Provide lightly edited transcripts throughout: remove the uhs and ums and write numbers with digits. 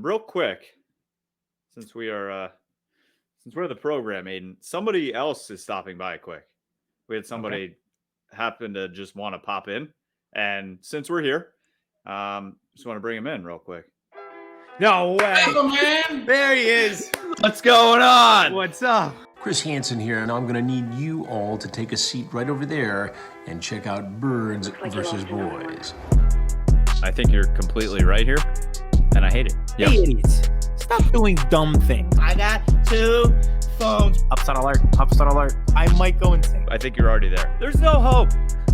Real quick, since we're the program, Aidan, somebody else is stopping by quick. We had somebody happen to just want to pop in, and since we're here, just want to bring him in real quick. No way. Hello, man. There he is. What's going on? What's up? Chris Hansen here, and I'm going to need you all to take a seat right over there and check out Birds versus Boys. I think you're completely right here, and I hate it. Yep. Hey, idiots. Stop doing dumb things. I got 2 phones. Upset alert. Upset alert. I might go insane. I think you're already there. There's no hope.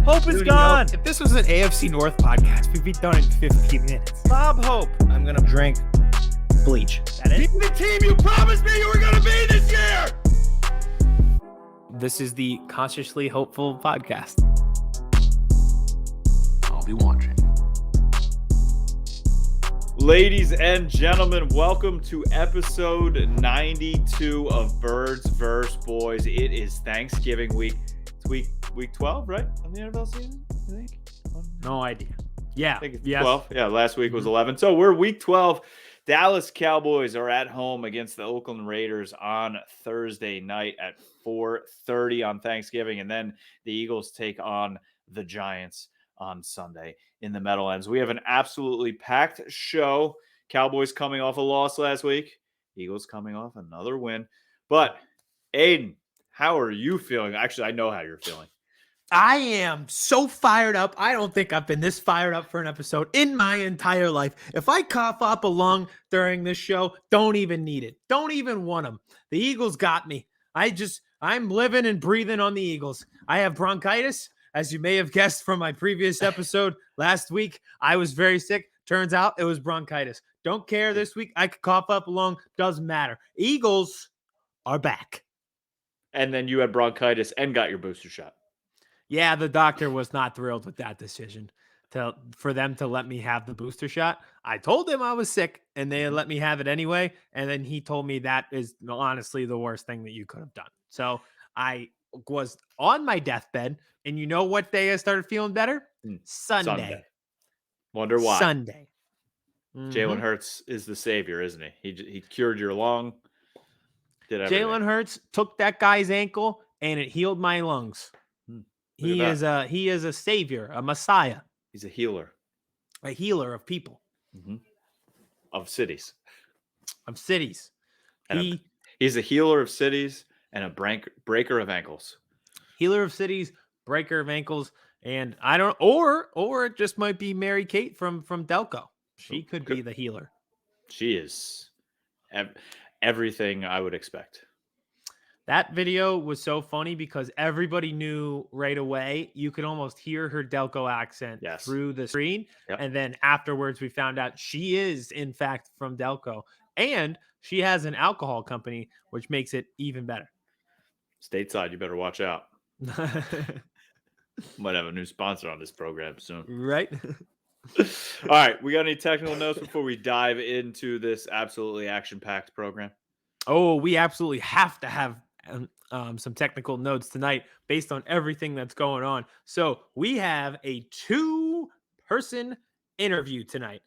Hope is gone. If this was an AFC North podcast, we'd be done in 15 minutes. Bob Hope. I'm going to drink bleach. That Be the team you promised me you were going to be this year. This is the Consciously Hopeful podcast. I'll be watching. Ladies and gentlemen, welcome to episode 92 of Birds vs. Boys. It is Thanksgiving week. It's week 12, right? On the NFL season, I think. No idea. Yeah. I think it's 12. Yeah, last week was 11. So we're week 12. Dallas Cowboys are at home against the Oakland Raiders on Thursday night at 4:30 on Thanksgiving. And then the Eagles take on the Giants on Sunday in the Meadowlands. We have an absolutely packed show. Cowboys coming off a loss last week. Eagles coming off another win. But, Aidan, how are you feeling? Actually, I know how you're feeling. I am so fired up. I don't think I've been this fired up for an episode in my entire life. If I cough up a lung during this show, don't even need it. Don't even want them. The Eagles got me. I'm living and breathing on the Eagles. I have bronchitis. As you may have guessed from my previous episode last week, I was very sick. Turns out it was bronchitis. Don't care this week. I could cough up a lung. Doesn't matter. Eagles are back. And then you had bronchitis and got your booster shot. Yeah, the doctor was not thrilled with that decision for them to let me have the booster shot. I told him I was sick, and they let me have it anyway. And then he told me that is honestly the worst thing that you could have done. So I was on my deathbed, and you know what day I started feeling better? Sunday. Wonder why. Sunday. Jalen Hurts is the savior, isn't he? He cured your lung. Did everything. Jalen Hurts took that guy's ankle, and it healed my lungs. He is a savior, a messiah. He's a healer of people, of cities, And he's a healer of cities and a breaker of ankles. Healer of cities, breaker of ankles, and I don't, or it just might be Mary Kate from Delco. She could be the healer. She is everything I would expect. That video was so funny because everybody knew right away. You could almost hear her Delco accent through the screen. Yep. And then afterwards, we found out she is, in fact, from Delco. And she has an alcohol company, which makes it even better. Stateside, you better watch out. Might have a new sponsor on this program soon. Right? All right. We got any technical notes before we dive into this absolutely action-packed program? Oh, we absolutely have to have some technical notes tonight based on everything that's going on. So we have a 2-person interview tonight.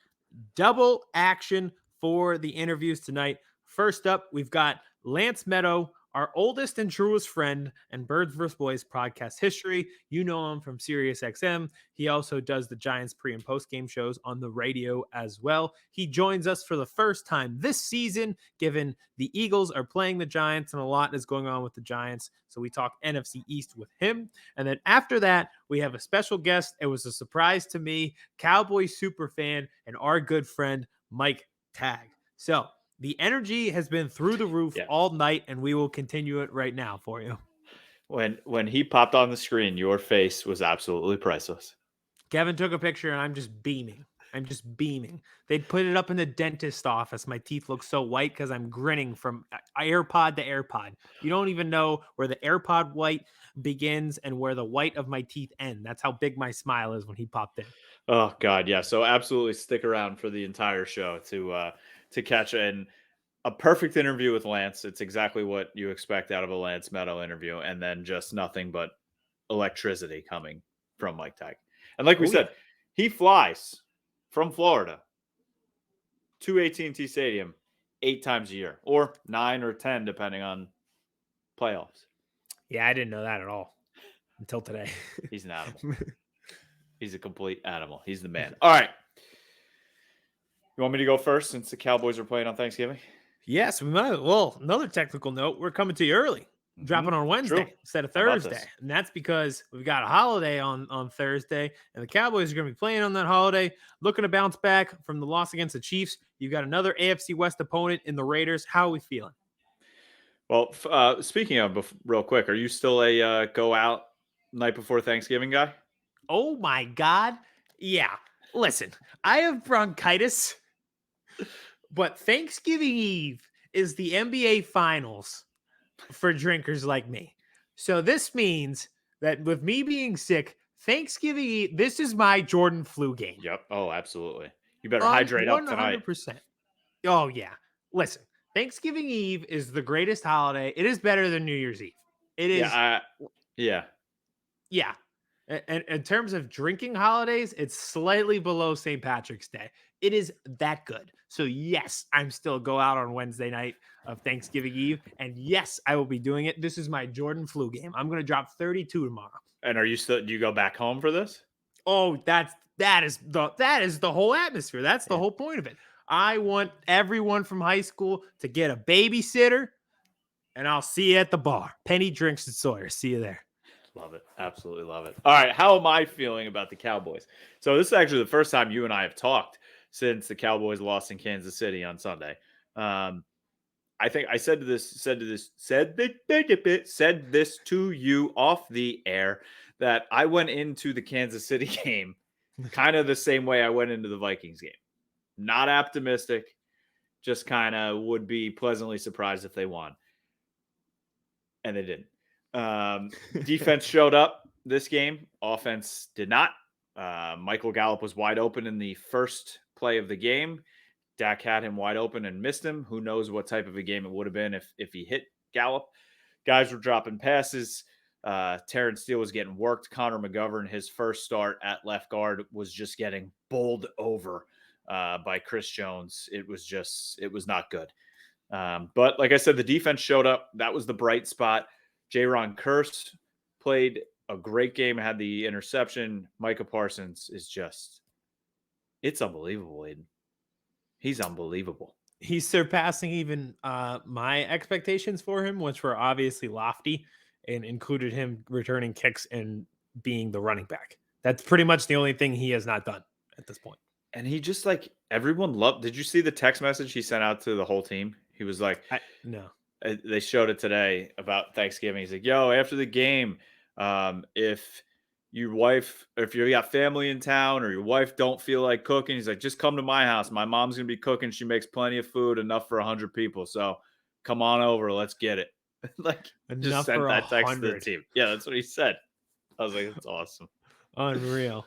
Double action for the interviews tonight. First up, we've got Lance Medow, our oldest and truest friend and Birds vs. Boys podcast history. You know him from SiriusXM. He also does the Giants pre- and post-game shows on the radio as well. He joins us for the first time this season, given the Eagles are playing the Giants and a lot is going on with the Giants. So we talk NFC East with him. And then after that, we have a special guest. It was a surprise to me, Cowboys super fan and our good friend, Mike Tag. So the energy has been through the roof all night, and we will continue it right now for you. When he popped on the screen, your face was absolutely priceless. Kevin took a picture, and I'm just beaming. They'd put it up in the dentist office. My teeth look so white because I'm grinning from AirPod to AirPod. You don't even know where the AirPod white begins and where the white of my teeth end. That's how big my smile is when he popped in. Oh, God, yeah. So absolutely stick around for the entire show to catch a perfect interview with Lance. It's exactly what you expect out of a Lance Medow interview, and then just nothing but electricity coming from Mike Tag. And like we said, he flies from Florida to AT&T Stadium 8 times a year, or 9 or 10, depending on playoffs. Yeah, I didn't know that at all until today. He's an animal. He's a complete animal. He's the man. All right. You want me to go first since the Cowboys are playing on Thanksgiving? Yes, we might. Well, another technical note: we're coming to you early, dropping on Wednesday True. instead of How about Thursday, this? and that's because we've got a holiday on Thursday, and the Cowboys are going to be playing on that holiday, looking to bounce back from the loss against the Chiefs. You've got another AFC West opponent in the Raiders. How are we feeling? Well, speaking of, real quick, are you still a go out night before Thanksgiving guy? Oh my God! Yeah. Listen, I have bronchitis, but Thanksgiving Eve is the NBA Finals for drinkers like me. So this means that with me being sick, Thanksgiving Eve, this is my Jordan flu game. Yep. Oh, absolutely. You better hydrate up tonight. 100%. Oh, yeah. Listen, Thanksgiving Eve is the greatest holiday. It is better than New Year's Eve. It is. Yeah. Yeah. And in terms of drinking holidays, it's slightly below St. Patrick's Day. It is that good. So yes, I'm still go out on Wednesday night of Thanksgiving Eve. And yes, I will be doing it. This is my Jordan flu game. I'm going to drop 32 tomorrow. And do you go back home for this? Oh, that is the whole atmosphere. That's the whole point of it. I want everyone from high school to get a babysitter, and I'll see you at the bar. Penny Drinks and Sawyer. See you there. Love it. Absolutely love it. All right. How am I feeling about the Cowboys? So this is actually the first time you and I have talked since the Cowboys lost in Kansas City on Sunday. I think I said this to you off the air that I went into the Kansas City game kind of the same way I went into the Vikings game. Not optimistic, just kind of would be pleasantly surprised if they won. And they didn't. Defense showed up this game. Offense did not. Michael Gallup was wide open in the first play of the game. Dak had him wide open and missed him. Who knows what type of a game it would have been if he hit Gallup. Guys were dropping passes. Terrence Steele was getting worked. Connor McGovern, his first start at left guard, was just getting bowled over by Chris Jones. It was not good. But like I said, the defense showed up. That was the bright spot. Jaron Kearse played a great game, had the interception. Micah Parsons is it's unbelievable, Aidan. He's unbelievable. He's surpassing even my expectations for him, which were obviously lofty and included him returning kicks and being the running back. That's pretty much the only thing he has not done at this point. And he just everyone loved. Did you see the text message he sent out to the whole team? He was like, no. They showed it today about Thanksgiving. He's like, yo, after the game, if you got family in town or your wife don't feel like cooking, he's like, just come to my house. My mom's going to be cooking. She makes plenty of food, enough for 100 people. So come on over. Let's get it. Just sent that text to the team. Yeah, that's what he said. I was like, that's awesome. Unreal.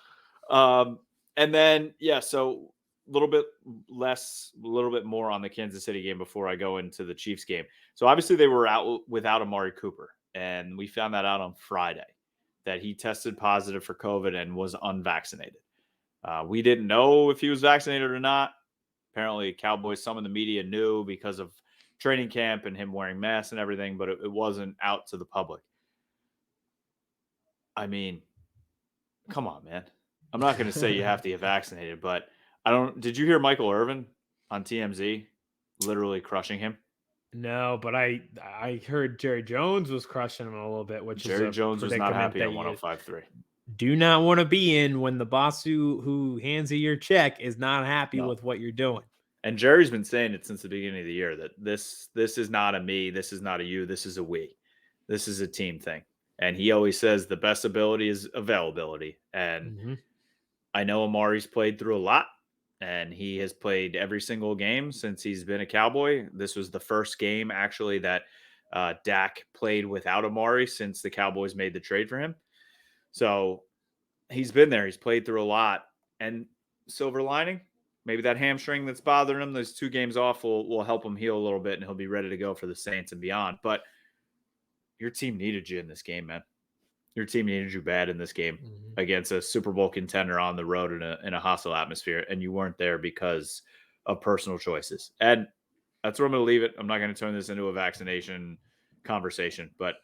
And then, so a little bit more on the Kansas City game before I go into the Chiefs game. So obviously they were out without Amari Cooper, and we found that out on Friday that he tested positive for COVID and was unvaccinated. We didn't know if he was vaccinated or not. Apparently Cowboys, some of the media knew because of training camp and him wearing masks and everything, but it wasn't out to the public. I mean, come on, man. I'm not going to say you have to get vaccinated, but did you hear Michael Irvin on TMZ literally crushing him? No, but I heard Jerry Jones was crushing him a little bit, which Jerry Jones was not happy on 105.3. Do not want to be in when the boss who hands you your check is not happy with what you're doing. And Jerry's been saying it since the beginning of the year that this is not a me, this is not a you, this is a we. This is a team thing. And he always says the best ability is availability. And I know Amari's played through a lot. And he has played every single game since he's been a Cowboy. This was the first game, actually, that Dak played without Amari since the Cowboys made the trade for him. So he's been there. He's played through a lot. And silver lining, maybe that hamstring that's bothering him, those 2 games off will help him heal a little bit, and he'll be ready to go for the Saints and beyond. But your team needed you in this game, man. Your team needed you bad in this game against a Super Bowl contender on the road in a hostile atmosphere, and you weren't there because of personal choices. And that's where I'm going to leave it. I'm not going to turn this into a vaccination conversation, but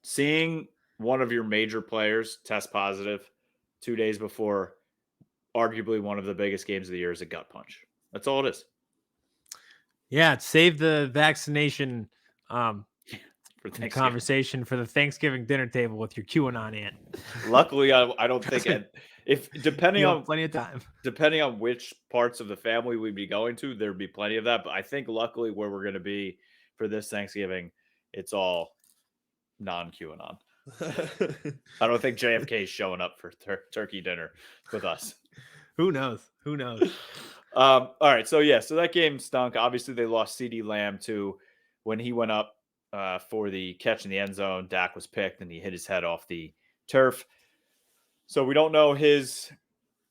seeing one of your major players test positive 2 days before arguably one of the biggest games of the year is a gut punch. That's all it is. Yeah, save the vaccination For Thanksgiving. conversation for the Thanksgiving dinner table with your QAnon aunt. Luckily, I don't think if depending You on have plenty of time. depending on which parts of the family we'd be going to, there'd be plenty of that. But I think luckily where we're going to be for this Thanksgiving, it's all non-QAnon. I don't think JFK is showing up for turkey dinner with us. Who knows? Who knows? All right. So that game stunk. Obviously, they lost CeeDee Lamb to when he went up for the catch in the end zone. Dak was picked and he hit his head off the turf. So we don't know his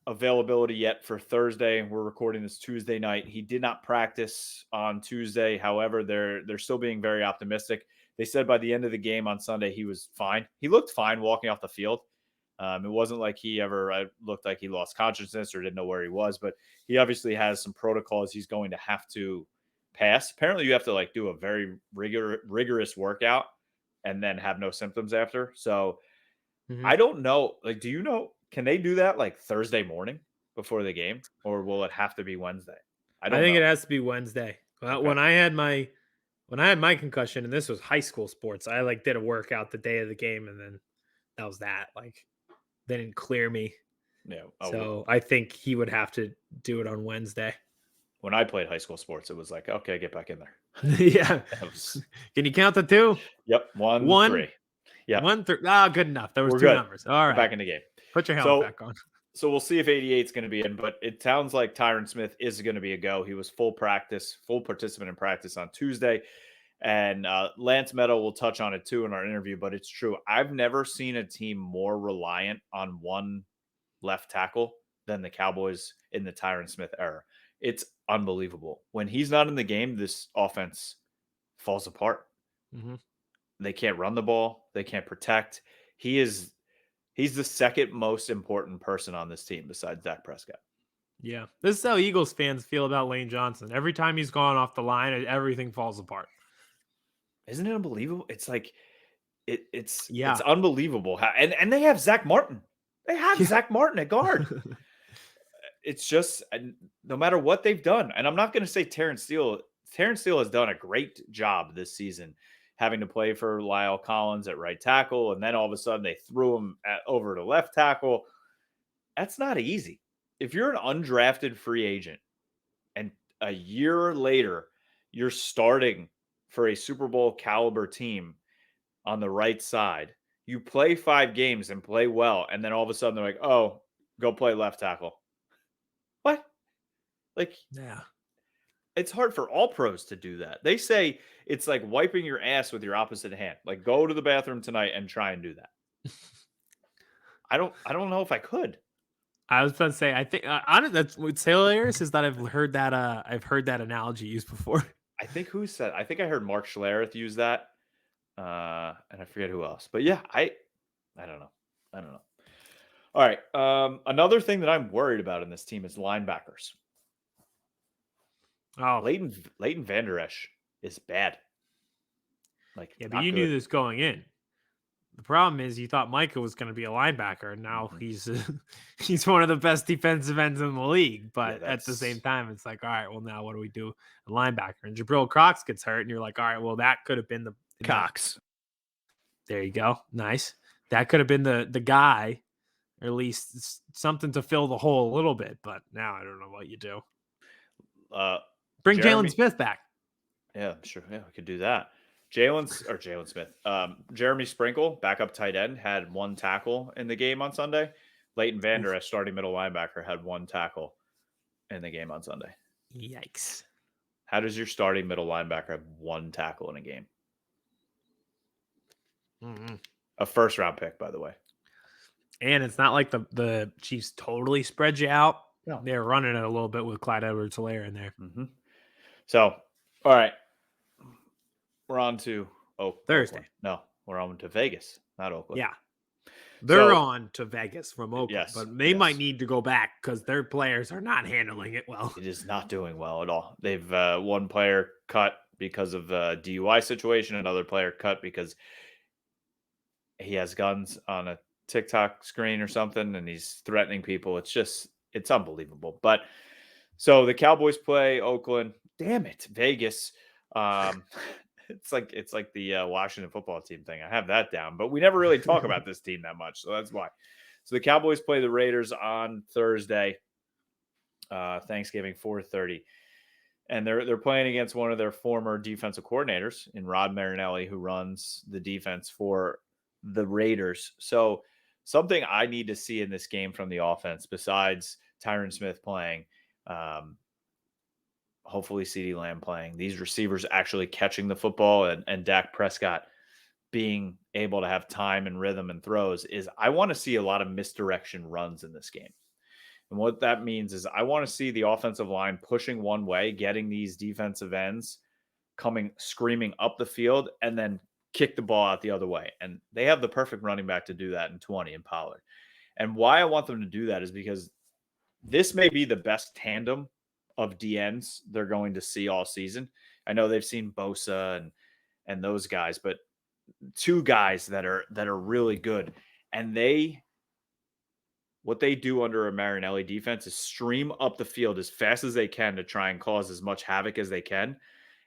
availability yet for Thursday. We're recording this Tuesday night. He did not practice on Tuesday. However, they're still being very optimistic. They said by the end of the game on Sunday, he was fine. He looked fine walking off the field. It wasn't like he ever looked like he lost consciousness or didn't know where he was, but he obviously has some protocols he's going to have to pass. Apparently, you have to do a very rigorous workout and then have no symptoms after. So I don't know. Do you know, can they do that Thursday morning before the game, or will it have to be Wednesday? I think it has to be Wednesday. Well, Okay. when I had my concussion, and this was high school sports, I did a workout the day of the game, and then that was that. They didn't clear me. Yeah. So I think he would have to do it on Wednesday. When I played high school sports, it was okay, get back in there. Yeah. Can you count the two? Yep. One, 3. Yeah. 1, 3. Good enough. There was We're two good. numbers. All right. Back in the game. Put your helmet back on. So we'll see if 88 is going to be in, but it sounds like Tyron Smith is going to be a go. He was full participant in practice on Tuesday. And Lance Medow will touch on it too in our interview, but it's true. I've never seen a team more reliant on one left tackle than the Cowboys in the Tyron Smith era. It's unbelievable. When he's not in the game, this offense falls apart. Mm-hmm. They can't run the ball. They can't protect. He's the second most important person on this team besides Dak Prescott. Yeah. This is how Eagles fans feel about Lane Johnson. Every time he's gone off the line, everything falls apart. Isn't it unbelievable? It's it's Yeah. It's unbelievable how and they have Zach Martin. They have Zach Martin at guard. It's just no matter what they've done, and I'm not going to say Terrence Steele. Terrence Steele has done a great job this season, having to play for Lyle Collins at right tackle, and then all of a sudden they threw him over to left tackle. That's not easy. If you're an undrafted free agent, and a year later you're starting for a Super Bowl caliber team on the right side, you play 5 games and play well, and then all of a sudden they're like, "Oh, go play left tackle." What? Yeah. It's hard for all pros to do that. They say it's like wiping your ass with your opposite hand. Go to the bathroom tonight and try and do that. I don't know if I could. I was about to say, I think that's what's hilarious is that I've heard that analogy used before. I think I think I heard Mark Schlereth use that. And I forget who else. But yeah, I don't know. All right. Another thing that I'm worried about in this team is linebackers. Oh, Leighton Vander Esch is bad. yeah, but you knew this going in. The problem is you thought Micah was going to be a linebacker, and now he's one of the best defensive ends in the league. But at the same time, it's all right, well, now what do we do? A linebacker. And Jabril Cox gets hurt, and you're like, all right, well, that could have been the Cox. There you go. Nice. That could have been the guy, or at least something to fill the hole a little bit. But now I don't know what you do. Bring Jalen Smith back. Yeah, sure. Yeah, we could do that. Jalen Smith. Jeremy Sprinkle, backup tight end, had 1 tackle in the game on Sunday. Leighton Vander Esch, starting middle linebacker, had 1 tackle in the game on Sunday. Yikes. How does your starting middle linebacker have 1 tackle in a game? Mm-hmm. A first-round pick, by the way. And it's not like the Chiefs totally spread you out. No. They're running it a little bit with Clyde Edwards-Helaire in there. Mm-hmm. So, all right. We're on to Thursday. Oakland. No, we're on to Vegas, not Oakland. Yeah. They're So, on to Vegas from Oakland, yes, but they might need to go back because their players are not handling it well. it is not doing well at all. They've one player cut because of the DUI situation, another player cut because he has guns on a TikTok screen or something, and he's threatening people. It's unbelievable. But so the Cowboys play Oakland. Damn it, Vegas. Um, it's like the Washington football team thing. I have that down, but we never really talk about this team that much, so that's why. So the Cowboys play the Raiders on Thursday, Thanksgiving 4:30, and they're playing against one of their former defensive coordinators in Rod Marinelli, who runs the defense for the Raiders. So something I need to see in this game from the offense, besides Tyron Smith playing, hopefully CeeDee Lamb playing, these receivers actually catching the football, and Dak Prescott being able to have time and rhythm and throws, is I want to see a lot of misdirection runs in this game. And what that means is I want to see the offensive line pushing one way, getting these defensive ends coming screaming up the field, and then kick the ball out the other way. And they have the perfect running back to do that in 20 in Pollard. And why I want them to do that is because this may be the best tandem of DNs they're going to see all season. I know they've seen Bosa and those guys, but two guys that are really good. And what they do under a Marinelli defense is stream up the field as fast as they can to try and cause as much havoc as they can.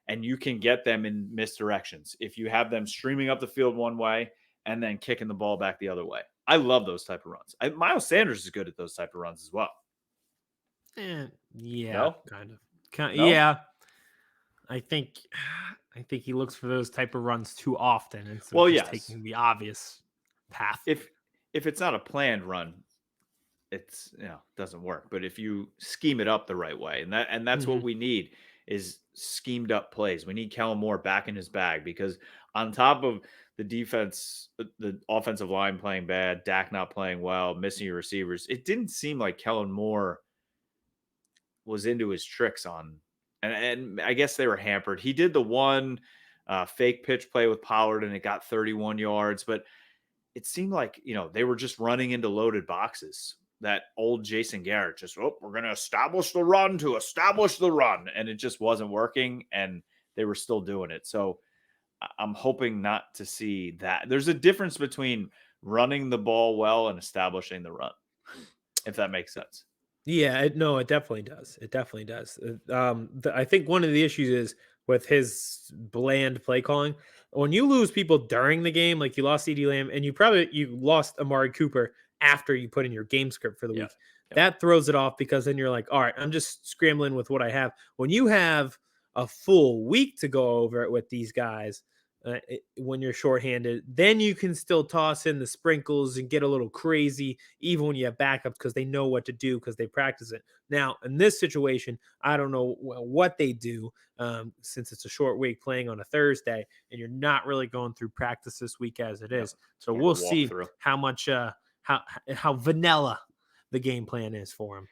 And you can get them in misdirections if you have them streaming up the field one way and then kicking the ball back the other way. I love those type of runs. Miles Sanders is good at those type of runs as well. Yeah, No? kind of. No? Yeah, I think he looks for those type of runs too often instead Well, of just yes. taking the obvious path. If it's not a planned run, it's doesn't work. But if you scheme it up the right way, and that's what we need is schemed up plays. We need Kellen Moore back in his bag, because on top of the defense, the offensive line playing bad, Dak not playing well, missing your receivers, it didn't seem like Kellen Moore was into his tricks on, and I guess they were hampered. He did the one fake pitch play with Pollard and it got 31 yards, but it seemed like, they were just running into loaded boxes. That old Jason Garret just, we're going to establish the run to establish the run. And it just wasn't working, and they were still doing it. So I'm hoping not to see that. There's a difference between running the ball well and establishing the run, if that makes sense. Yeah, it definitely does. It definitely does. I think one of the issues is with his bland play calling. When you lose people during the game, like you lost CeeDee Lamb, and you lost Amari Cooper after you put in your game script for the week, that throws it off, because then you're like, all right, I'm just scrambling with what I have. When you have a full week to go over it with these guys, when you're shorthanded, then you can still toss in the sprinkles and get a little crazy, even when you have backups, because they know what to do because they practice it. Now, in this situation, I don't know what they do, since it's a short week playing on a Thursday, and you're not really going through practice this week as it is. So we'll see how much how vanilla the game plan is for him.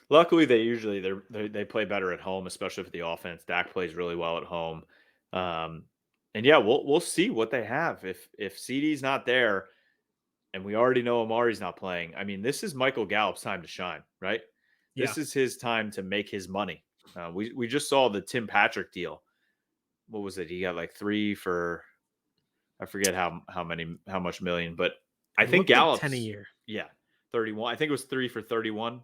Luckily, they play better at home, especially for the offense. Dak plays really well at home. And yeah, we'll see what they have. If CeeDee's not there, and we already know Amari's not playing, I mean, this is Michael Gallup's time to shine, right? Yeah. This is his time to make his money. We just saw the Tim Patrick deal. What was it? He got like 3 for, I forget how much million, but I think Gallup 10 a year. Yeah, 31. I think it was 3 for 31.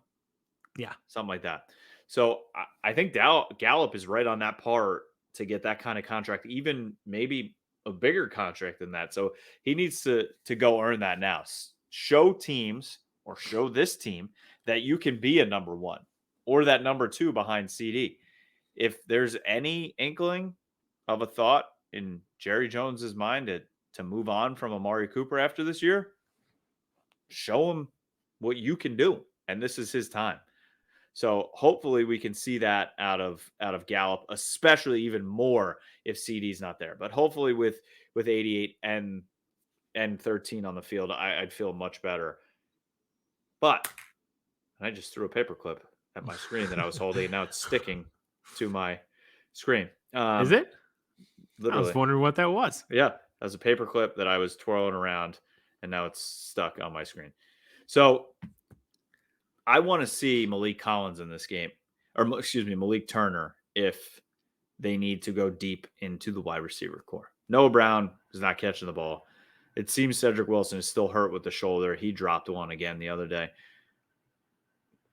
Yeah, something like that. So I think Gallup is right on that par to get that kind of contract, even maybe a bigger contract than that. So he needs to go earn that now. Show teams, or show this team, that you can be a number 1 or that number 2 behind CeeDee. If there's any inkling of a thought in Jerry Jones's mind to move on from Amari Cooper after this year, show him what you can do, and this is his time. So hopefully we can see that out of Gallup, especially even more if CeeDee's not there. But hopefully with 88 and 13 on the field, I'd feel much better. But I just threw a paperclip at my screen that I was holding, and now it's sticking to my screen. Is it? Literally. I was wondering what that was. Yeah, that was a paperclip that I was twirling around, and now it's stuck on my screen. So I want to see Malik Collins in this game, or excuse me, Malik Turner, if they need to go deep into the wide receiver core. Noah Brown is not catching the ball. It seems Cedric Wilson is still hurt with the shoulder. He dropped one again the other day.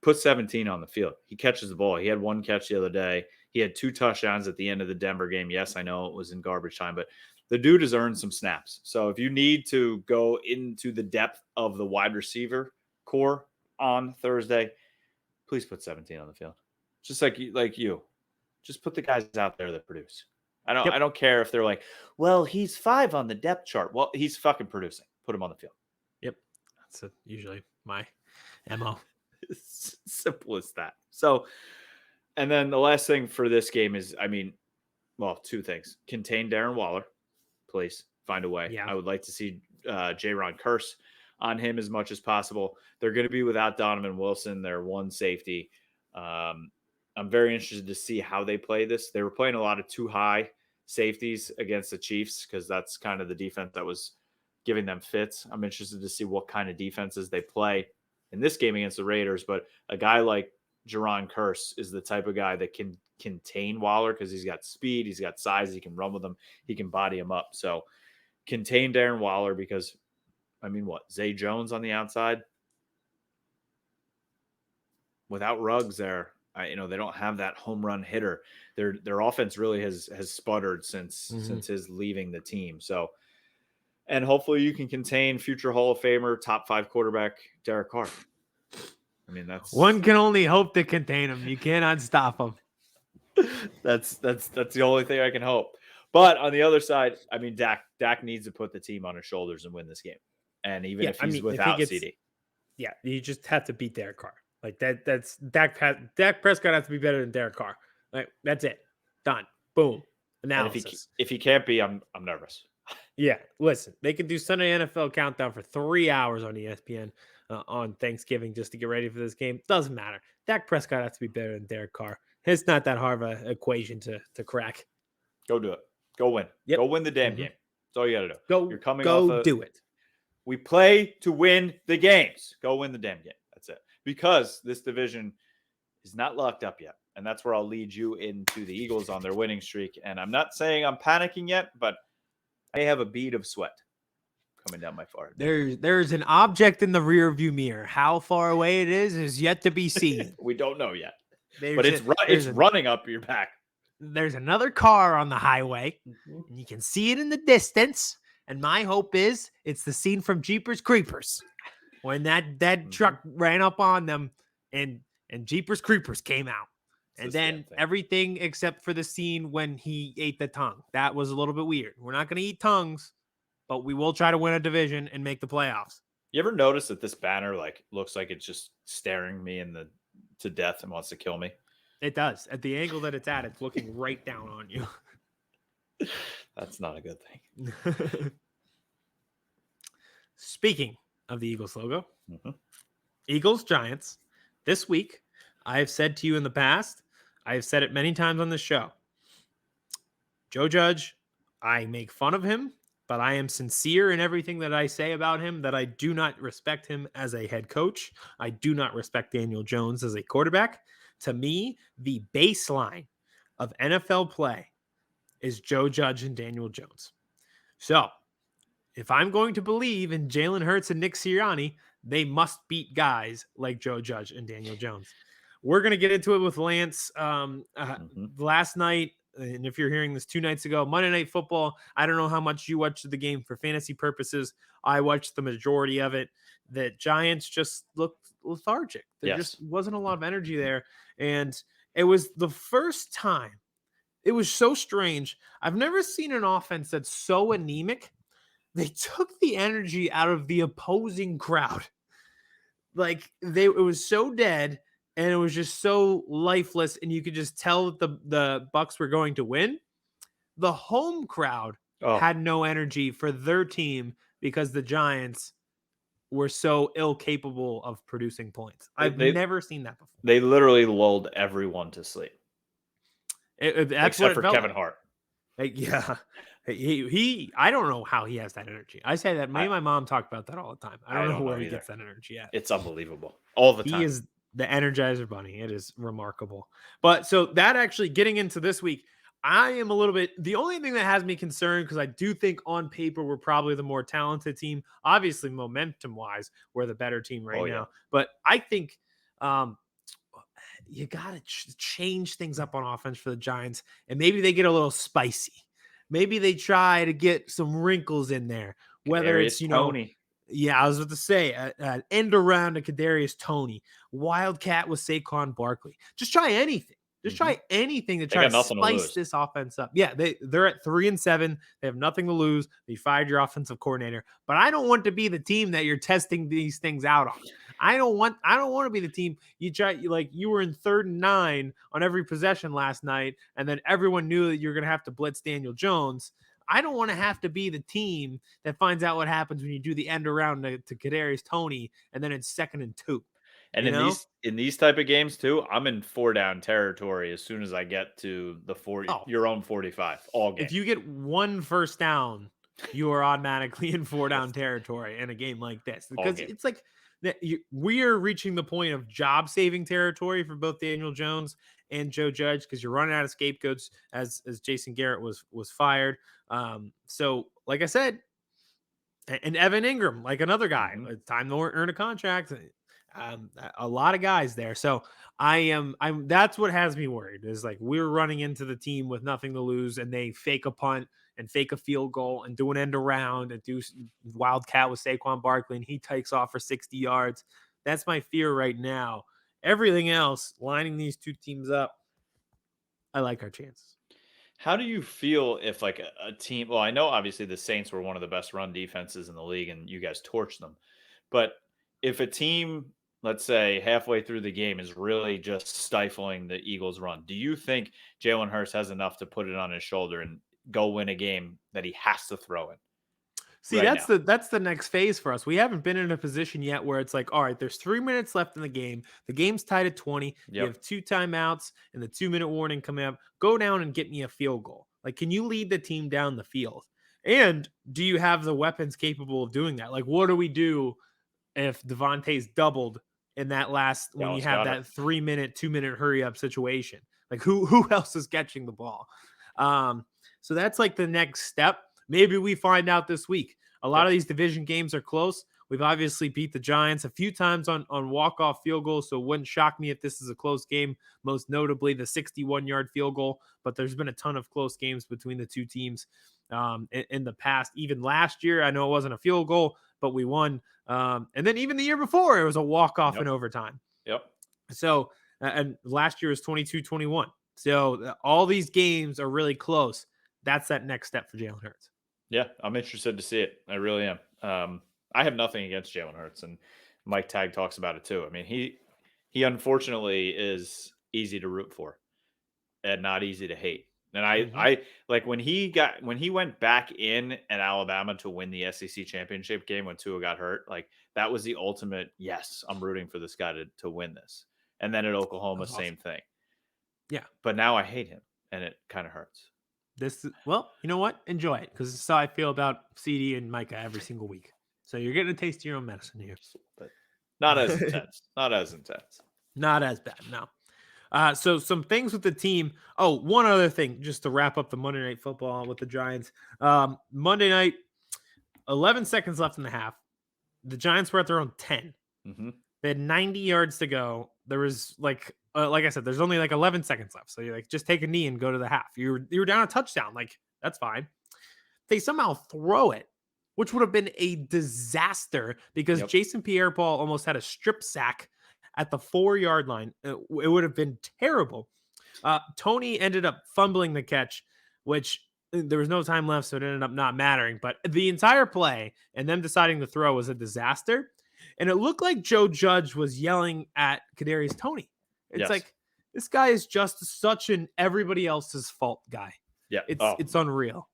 Put 17 on the field. He catches the ball. He had one catch the other day. He had 2 touchdowns at the end of the Denver game. Yes, I know it was in garbage time, but the dude has earned some snaps. So if you need to go into the depth of the wide receiver core on Thursday, please put 17 on the field. Just like you. Just put the guys out there that produce. I don't care if they're like, well, he's 5 on the depth chart. Well, he's fucking producing. Put him on the field. Yep. That's usually my MO. It's simple as that. So, and then the last thing for this game is, 2 things. Contain Darren Waller. Please find a way. Yeah. I would like to see Jaron Curse on him as much as possible. They're going to be without Donovan Wilson, their one safety. I'm very interested to see how they play this. They were playing a lot of too high safeties against the Chiefs because that's kind of the defense that was giving them fits. I'm interested to see what kind of defenses they play in this game against the Raiders. But a guy like Jaron Curse is the type of guy that can contain Waller because he's got speed, he's got size, he can run with him, he can body him up. So contain Darren Waller because, Zay Jones on the outside? Without Ruggs there, they don't have that home run hitter. Their offense really has sputtered since his leaving the team. So, and hopefully you can contain future Hall of Famer, top 5 quarterback Derek Carr. That's one can only hope to contain him. You cannot stop him. That's the only thing I can hope. But on the other side, Dak needs to put the team on his shoulders and win this game. And even if he's without CeeDee. Yeah, you just have to beat Derek Carr. Like that's Dak Prescott has to be better than Derek Carr. Like that's it. Done. Boom. Analysis. If he can't be, I'm nervous. Yeah, listen, they can do Sunday NFL Countdown for 3 hours on ESPN on Thanksgiving just to get ready for this game. Doesn't matter. Dak Prescott has to be better than Derek Carr. It's not that hard of an equation to crack. Go do it. Go win. Yep. Go win the damn game. That's all you got to do. You're coming off do it. We play to win the games. Go win the damn game. That's it. Because this division is not locked up yet. And that's where I'll lead you into the Eagles on their winning streak. And I'm not saying I'm panicking yet, but I have a bead of sweat coming down my forehead. There's an object in the rear view mirror. How far away it is yet to be seen. We don't know yet. But it's running up your back. There's another car on the highway. And you can see it in the distance. And my hope is it's the scene from Jeepers Creepers when that truck ran up on them and Jeepers Creepers came out. And then everything except for the scene when he ate the tongue. That was a little bit weird. We're not going to eat tongues, but we will try to win a division and make the playoffs. You ever notice that this banner looks like it's just staring me to death and wants to kill me? It does. At the angle that it's at, it's looking right down on you. That's not a good thing. Speaking of the Eagles logo, Eagles Giants, this week, I have said to you in the past, I have said it many times on the show. Joe Judge, I make fun of him, but I am sincere in everything that I say about him, that I do not respect him as a head coach. I do not respect Daniel Jones as a quarterback. To me, the baseline of NFL play is Joe Judge and Daniel Jones. So, if I'm going to believe in Jalen Hurts and Nick Sirianni, they must beat guys like Joe Judge and Daniel Jones. We're going to get into it with Lance last night. And if you're hearing this 2 nights ago, Monday Night Football, I don't know how much you watched the game for fantasy purposes. I watched the majority of it. The Giants just looked lethargic. There just wasn't a lot of energy there. And it was the first time. It was so strange. I've never seen an offense that's so anemic. They took the energy out of the opposing crowd. It was so dead. And it was just so lifeless, and you could just tell that the Bucs were going to win. The home crowd had no energy for their team because the Giants were so ill-capable of producing points. I've never seen that before. They literally lulled everyone to sleep. That's except for Kevin Hart. I don't know how he has that energy. I say that. Me and my mom talk about that all the time. I don't know where he either. gets that energy at. It's unbelievable all the time. He is the Energizer Bunny. It is remarkable. But so that actually getting into this week, I am a little bit the only thing that has me concerned because I do think on paper we're probably the more talented team. Obviously, momentum wise, we're the better team right now. But I think you got to change things up on offense for the Giants, and maybe they get a little spicy. Maybe they try to get some wrinkles in there, whether it's Tony. Yeah, I was about to say an end around to Kadarius Toney, Wildcat with Saquon Barkley. Just try anything. Just try anything to try to spice this offense up. Yeah, they're at 3-7. They have nothing to lose. They fired your offensive coordinator, but I don't want to be the team that you're testing these things out on. I don't want to be the team you were in 3rd and 9 on every possession last night, and then everyone knew that you're going to have to blitz Daniel Jones. I don't want to have to be the team that finds out what happens when you do the end around to Kadarius Toney, and then it's 2nd and 2. And in these type of games too, I'm in 4-down territory as soon as I get to the 40, your own 45 all game. If you get 1 first down, you are automatically in 4-down territory in a game like this because it's like we're reaching the point of job-saving territory for both Daniel Jones and Joe Judge because you're running out of scapegoats as Jason Garret was fired. So, like I said, and Evan Ingram, like another guy, it's time to earn a contract. A lot of guys there. So that's what has me worried is like we're running into the team with nothing to lose and they fake a punt and fake a field goal and do an end around and do Wildcat with Saquon Barkley and he takes off for 60 yards. That's my fear right now. Everything else, lining these two teams up, I like our chances. How do you feel if like a team, well, I know obviously the Saints were one of the best run defenses in the league and you guys torched them, but if a team, let's say halfway through the game is really just stifling the Eagles run, do you think Jalen Hurts has enough to put it on his shoulder and go win a game that he has to throw in? See, that's the next phase for us. We haven't been in a position yet where it's like, all right, there's 3 minutes left in the game. The game's tied at 20. You have 2 timeouts and the 2-minute warning coming up. Go down and get me a field goal. Like, can you lead the team down the field? And do you have the weapons capable of doing that? Like, what do we do if Devontae's doubled in that last when you have that 3-minute, 2-minute hurry up situation? Like, who else is catching the ball? So that's like the next step. Maybe we find out this week. A lot of these division games are close. We've obviously beat the Giants a few times on walk-off field goals, so it wouldn't shock me if this is a close game, most notably the 61-yard field goal. But there's been a ton of close games between the two teams in the past. Even last year, I know it wasn't a field goal, but we won. And then even the year before, it was a walk-off in overtime. So, and last year was 22-21. So all these games are really close. That's that next step for Jalen Hurts. Yeah, I'm interested to see it. I really am. I have nothing against Jalen Hurts, and Mike Tagg talks about it too. I mean, he unfortunately is easy to root for and not easy to hate. And I like when he went back in at Alabama to win the SEC championship game when Tua got hurt, like that was the ultimate, yes, I'm rooting for this guy to win this. And then at Oklahoma, same thing. Yeah. But now I hate him and it kind of hurts. Well, you know what? Enjoy it because this is how I feel about CeeDee and Micah every single week. So you're getting a taste of your own medicine here. But not as intense. Not as intense. Not as bad, no. So some things with the team. Oh, one other thing, just to wrap up the Monday Night Football with the Giants. Monday night, 11 seconds left in the half. The Giants were at their own 10. They had 90 yards to go. There was like I said, there's only like 11 seconds left. So you're like, just take a knee and go to the half. You were down a touchdown. Like, that's fine. They somehow throw it, which would have been a disaster because Jason Pierre-Paul almost had a strip sack at the 4-yard line. It would have been terrible. Tony ended up fumbling the catch, which there was no time left, so it ended up not mattering. But the entire play and them deciding to throw was a disaster. And it looked like Joe Judge was yelling at Kadarius Toney. It's like, this guy is just such an everybody else's fault guy. Yeah. It's unreal.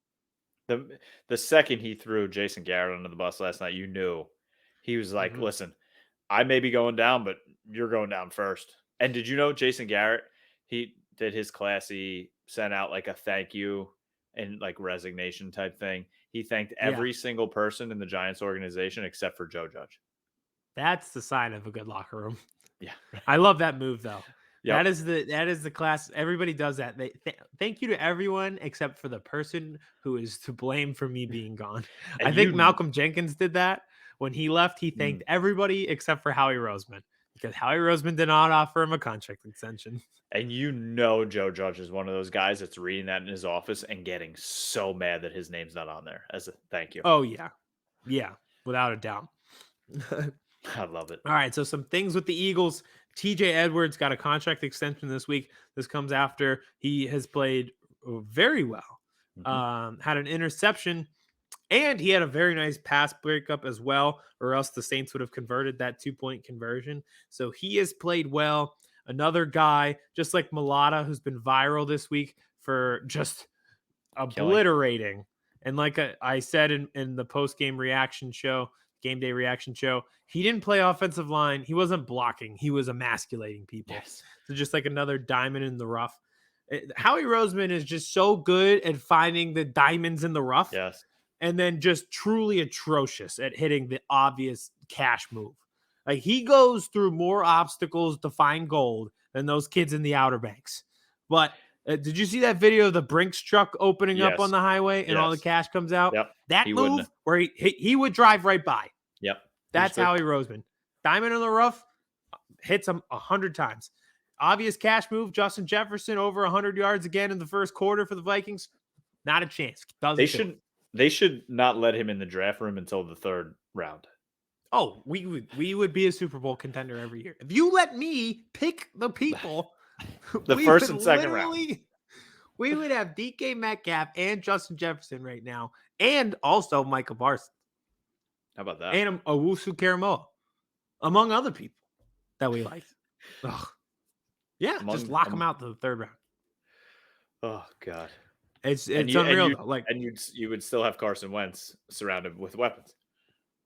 The second he threw Jason Garret under the bus last night, you knew he was like, listen, I may be going down, but you're going down first. And did you know Jason Garret, he did his classy, sent out like a thank you and like resignation type thing. He thanked every single person in the Giants organization except for Joe Judge. That's the sign of a good locker room. Yeah. I love that move though. Yep. That is the class. Everybody does that. Thank you to everyone except for the person who is to blame for me being gone. And I think Malcolm Jenkins did that when he left. He thanked everybody except for Howie Roseman because Howie Roseman did not offer him a contract extension. And Joe Judge is one of those guys that's reading that in his office and getting so mad that his name's not on there as a thank you. Oh yeah, without a doubt. I love it. All right, so some things with the Eagles. TJ Edwards got a contract extension this week. This comes after he has played very well. Had an interception, and he had a very nice pass breakup as well, or else the Saints would have converted that 2-point conversion. So he has played well. Another guy, just like Mailata, who's been viral this week for just obliterating. And like I said in the post-game reaction show, game day reaction show, he didn't play offensive line. He wasn't blocking. He was emasculating people. Yes. So just like another diamond in the rough. Howie Roseman is just so good at finding the diamonds in the rough. Yes. And then just truly atrocious at hitting the obvious cash move. Like he goes through more obstacles to find gold than those kids in the Outer Banks. But did you see that video of the Brinks truck opening up on the highway and all the cash comes out? Yep. That move where he would drive right by. Yep. That's Howie Roseman. Diamond in the rough, hits him 100 times. Obvious cash move, Justin Jefferson over 100 yards again in the first quarter for the Vikings. Not a chance. They should not let him in the draft room until the 3rd round. Oh, we would be a Super Bowl contender every year. If you let me pick the people, the first and second round, we would have DK Metcalf and Justin Jefferson right now, and also Michael Parsons. How about that? And Owusu Karamoa, among other people that we liked. Ugh. Yeah, just lock them out to the 3rd round. Oh God, it's unreal. You would still have Carson Wentz surrounded with weapons.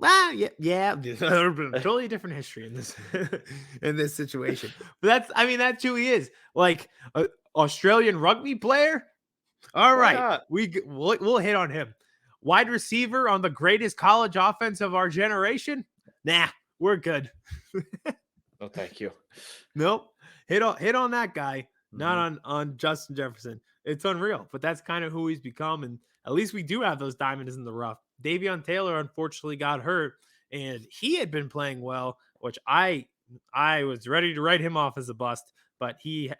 Well, yeah. Totally different history in this in this situation. But that's who he is. Like an Australian rugby player. All right, we'll hit on him. Wide receiver on the greatest college offense of our generation. Nah, we're good. Oh, thank you. Nope. Hit on that guy, not on Justin Jefferson. It's unreal, but that's kind of who he's become. And at least we do have those diamonds in the rough. Davion Taylor unfortunately got hurt, and he had been playing well, which I was ready to write him off as a bust, but he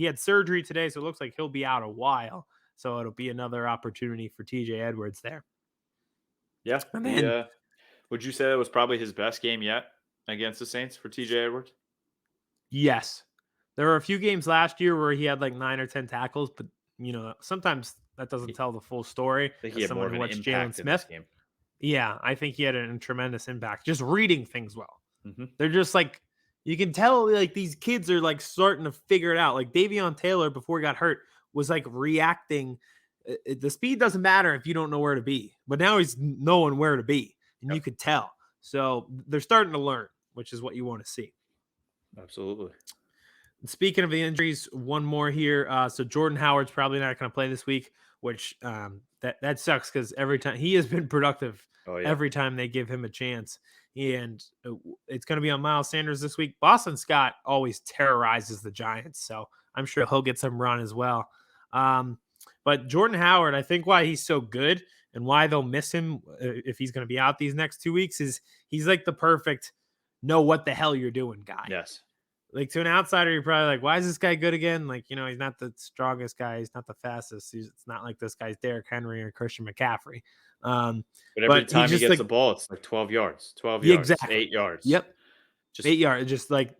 had surgery today, so it looks like he'll be out a while. So it'll be another opportunity for TJ Edwards there. Yeah. Would you say that was probably his best game yet against the Saints for TJ Edwards? Yes. There were a few games last year where he had like 9 or 10 tackles, but sometimes that doesn't tell the full story. I think he had more of an impact Jalen Smith. in this game. Yeah, I think he had a tremendous impact. Just reading things well. They're just like, you can tell like these kids are like starting to figure it out. Like Davion Taylor before he got hurt was like reacting. The speed doesn't matter if you don't know where to be, but now he's knowing where to be, and you could tell. So they're starting to learn, which is what you want to see. Absolutely. Speaking of the injuries, one more here. So Jordan Howard's probably not going to play this week, which that sucks because every time he has been productive, every time they give him a chance. And it's going to be on Miles Sanders this week. Boston Scott always terrorizes the Giants, so I'm sure he'll get some run as well. But Jordan Howard, I think why he's so good and why they'll miss him if he's going to be out these next 2 weeks is he's like the perfect know what the hell you're doing guy. Yes. Like to an outsider, you're probably like, why is this guy good again? Like, he's not the strongest guy. He's not the fastest. It's not like this guy's Derrick Henry or Christian McCaffrey. But every time he gets the ball, it's like 12 yards, 8 yards. Yep. Just 8 yards, just like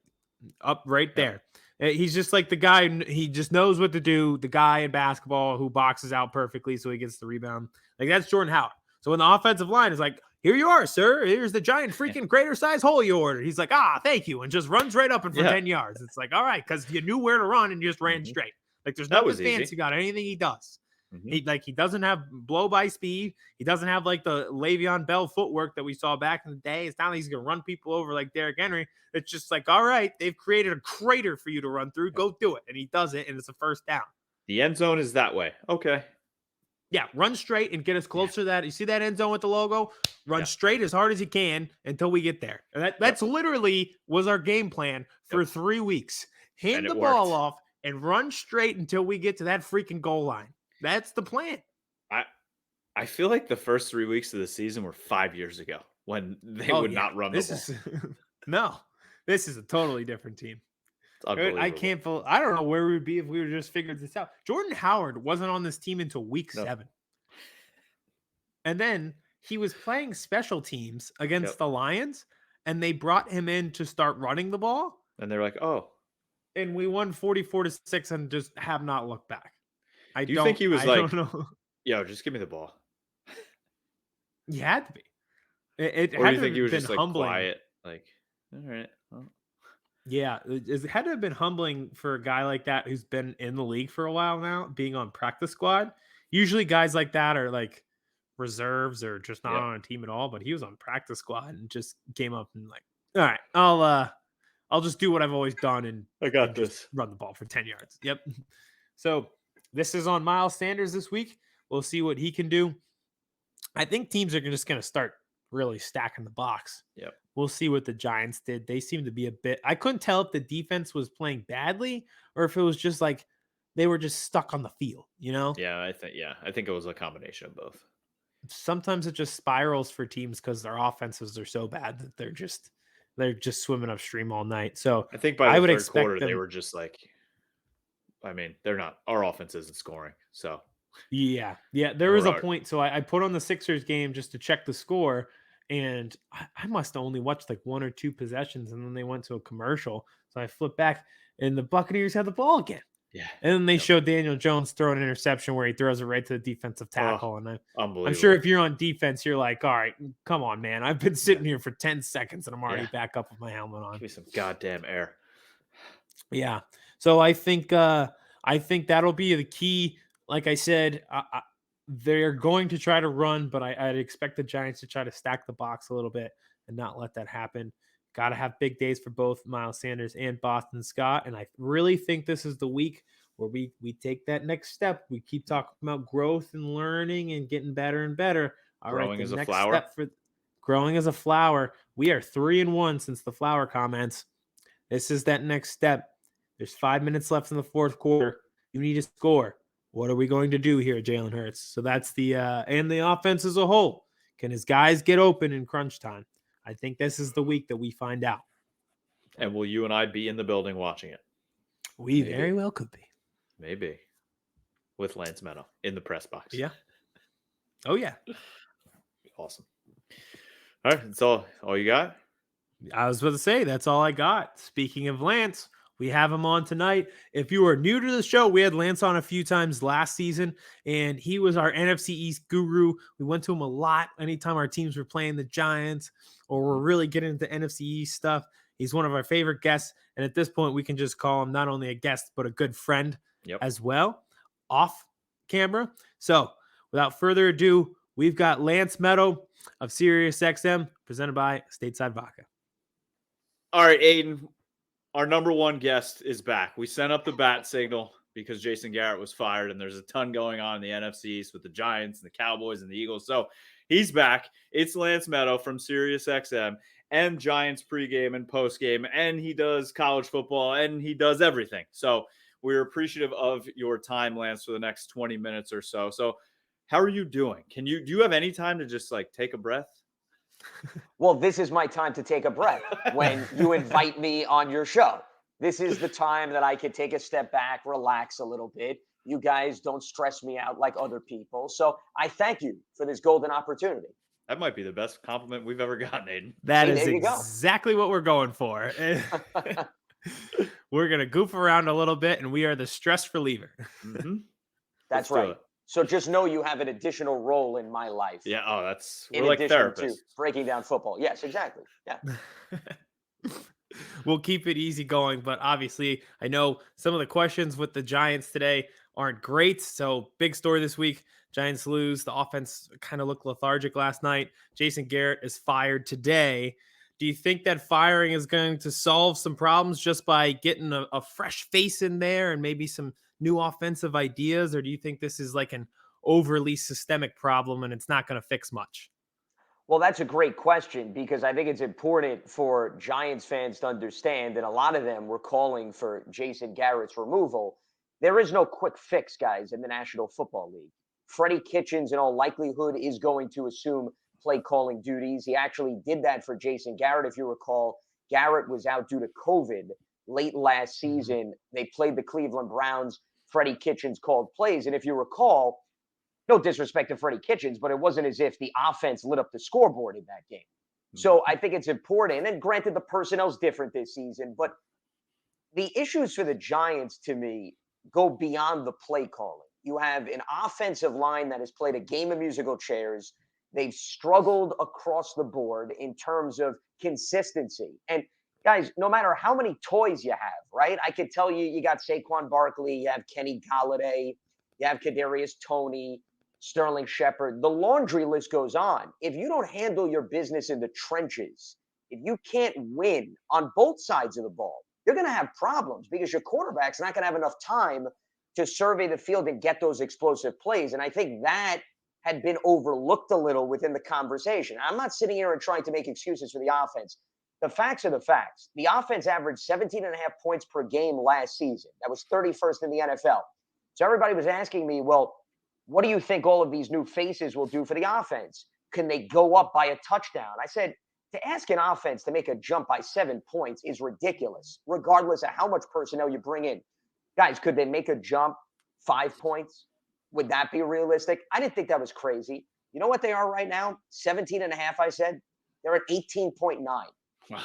up right there. He's just like the guy. He just knows what to do. The guy in basketball who boxes out perfectly so he gets the rebound. Like that's Jordan Howard. So when the offensive line is like, here you are, sir. Here's the giant freaking greater size hole you ordered. He's like, thank you. And just runs right up and for 10 yards. It's like, all right, because you knew where to run and you just ran straight. Like there's nothing fancy about anything he does. He doesn't have blow by speed. He doesn't have like the Le'Veon Bell footwork that we saw back in the day. It's not like he's going to run people over like Derrick Henry. It's just like, all right, they've created a crater for you to run through. Go do it. And he does it. And it's a first down. The end zone is that way. Okay. Yeah, run straight and get us closer to that. You see that end zone with the logo? Run straight as hard as you can until we get there. And that's literally was our game plan for 3 weeks. Hand the ball off and run straight until we get to that freaking goal line. That's the plan. I feel like the first 3 weeks of the season were 5 years ago when they would not run the ball. No, this is a totally different team. I can't believe, I don't know where we would be if we would just figured this out. Jordan Howard wasn't on this team until week 7. And then he was playing special teams against the Lions, and they brought him in to start running the ball. And they're like, oh. And we won 44-6 and just have not looked back. Do you think he was don't know. Yo, just give me the ball? He had to be. It or had do you to think he was been just like humbling. quiet? Like, all right. Well. Yeah, it had to have been humbling for a guy like that who's been in the league for a while now, being on practice squad. Usually guys like that are like reserves or just not on a team at all, but he was on practice squad and just came up and like, all right, I'll just do what I've always done and I got this. Run the ball for 10 yards. Yep. So this is on Miles Sanders this week. We'll see what he can do. I think teams are just going to start really stacking the box. Yep. We'll see what the Giants did. They seem to be a bit. I couldn't tell if the defense was playing badly or if it was just like they were just stuck on the field, you know? Yeah, I think it was a combination of both. Sometimes it just spirals for teams because their offenses are so bad that they're just swimming upstream all night. So I think by the would third expect quarter them, they were just like, I mean, they're not. Our offense isn't scoring, so yeah. There was a point. So I put on the Sixers game just to check the score. And I must have only watched like 1 or 2 possessions, and then they went to a commercial. So I flipped back, and the Buccaneers had the ball again. Yeah. And then they showed Daniel Jones throwing an interception where he throws it right to the defensive tackle. And I'm sure if you're on defense, you're like, all right, come on, man. I've been sitting here for 10 seconds, and I'm already back up with my helmet on. Give me some goddamn air. Yeah. So I think that'll be the key. Like I said, they're going to try to run, but I'd expect the Giants to try to stack the box a little bit and not let that happen. Got to have big days for both Miles Sanders and Boston Scott. And I really think this is the week where we take that next step. We keep talking about growth and learning and getting better and better. Growing as a flower. Growing as a flower. We are 3-1 since the flower comments. This is that next step. There's 5 minutes left in the fourth quarter. You need to score. What are we going to do here, Jalen Hurts? So that's and the offense as a whole. Can his guys get open in crunch time? I think this is the week that we find out. And will you and I be in the building watching it? We very well could be. Maybe. With Lance Medow in the press box. Yeah. Oh, yeah. Awesome. All right. That's all you got? I was about to say, that's all I got. Speaking of Lance, we have him on tonight. If you are new to the show, we had Lance on a few times last season, and he was our NFC East guru. We went to him a lot anytime our teams were playing the Giants or we're really getting into NFC East stuff. He's one of our favorite guests, and at this point, we can just call him not only a guest, but a good friend as well, off camera. So without further ado, we've got Lance Medow of SiriusXM, presented by Stateside Vodka. All right, Aidan. Our number one guest is back. We sent up the bat signal because Jason Garret was fired, and there's a ton going on in the NFC East with the Giants and the Cowboys and the Eagles. So he's back. It's Lance Medow from SiriusXM and Giants pregame and postgame, and he does college football, and he does everything. So we're appreciative of your time, Lance, for the next 20 minutes or so. So how are you doing? Do you have any time to just like take a breath? Well, this is my time to take a breath when you invite me on your show. This is the time that I could take a step back, relax a little bit. You guys don't stress me out like other people. So I thank you for this golden opportunity. That might be the best compliment we've ever gotten, Aidan. That is exactly what we're going for. We're going to goof around a little bit, and we are the stress reliever. Mm-hmm. That's right. So just know you have an additional role in my life. Yeah. Oh, we're in like addition therapists. to breaking down football. Yes, exactly. Yeah. We'll keep it easy going, but obviously I know some of the questions with the Giants today aren't great. So big story this week. Giants lose. The offense kind of looked lethargic last night. Jason Garret is fired today. Do you think that firing is going to solve some problems just by getting a fresh face in there and maybe some new offensive ideas? Or do you think this is like an overly systemic problem and it's not going to fix much? Well, that's a great question because I think it's important for Giants fans to understand, and a lot of them were calling for Jason Garrett's removal. There is no quick fix, guys, in the National Football League. Freddie Kitchens, in all likelihood, is going to assume play calling duties. He actually did that for Jason Garret. If you recall, Garrett was out due to COVID late last season. They played the Cleveland Browns. Freddie Kitchens called plays. And if you recall, no disrespect to Freddie Kitchens, but it wasn't as if the offense lit up the scoreboard in that game. So I think it's important. And granted, the personnel's different this season, but the issues for the Giants, to me, go beyond the play calling. You have an offensive line that has played a game of musical chairs. They've struggled across the board in terms of consistency. And guys, no matter how many toys you have, right? I could tell you, you got Saquon Barkley, you have Kenny Golladay, you have Kadarius Toney, Sterling Shepard. The laundry list goes on. If you don't handle your business in the trenches, if you can't win on both sides of the ball, you're going to have problems because your quarterback's not going to have enough time to survey the field and get those explosive plays. And I think that had been overlooked a little within the conversation. I'm not sitting here and trying to make excuses for the offense. The facts are the facts. The offense averaged 17 and a half points per game last season. That was 31st in the NFL. So everybody was asking me, well, what do you think all of these new faces will do for the offense? Can they go up by a touchdown? I said, to ask an offense to make a jump by 7 points is ridiculous, regardless of how much personnel you bring in. Guys, could they make a jump 5 points? Would that be realistic? I didn't think that was crazy. You know what they are right now? 17 and a half, I said. They're at 18.9.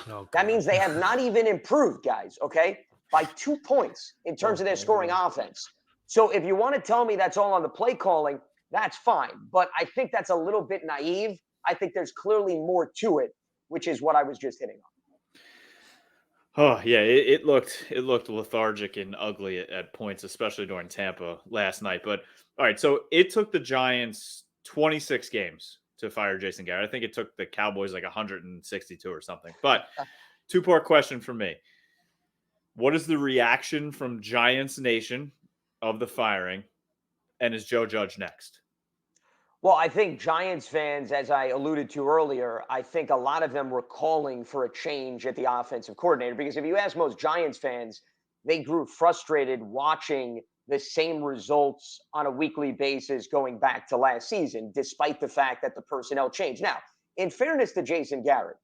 Oh, that means they have not even improved, guys, okay, by 2 points in terms of their scoring offense. So if you want to tell me that's all on the play calling, that's fine. But I think that's a little bit naive. I think there's clearly more to it, which is what I was just hitting on. Oh yeah, it looked lethargic and ugly at points, especially during Tampa last night. But all right, so it took the Giants 26 games to fire Jason Garret. I think it took the Cowboys like 162 or something. But two-part question for me: what is the reaction from Giants Nation of the firing, and is Joe Judge next? Well, I think Giants fans, as I alluded to earlier, I think a lot of them were calling for a change at the offensive coordinator because if you ask most Giants fans, they grew frustrated watching the same results on a weekly basis going back to last season, despite the fact that the personnel changed. Now, in fairness to Jason Garret,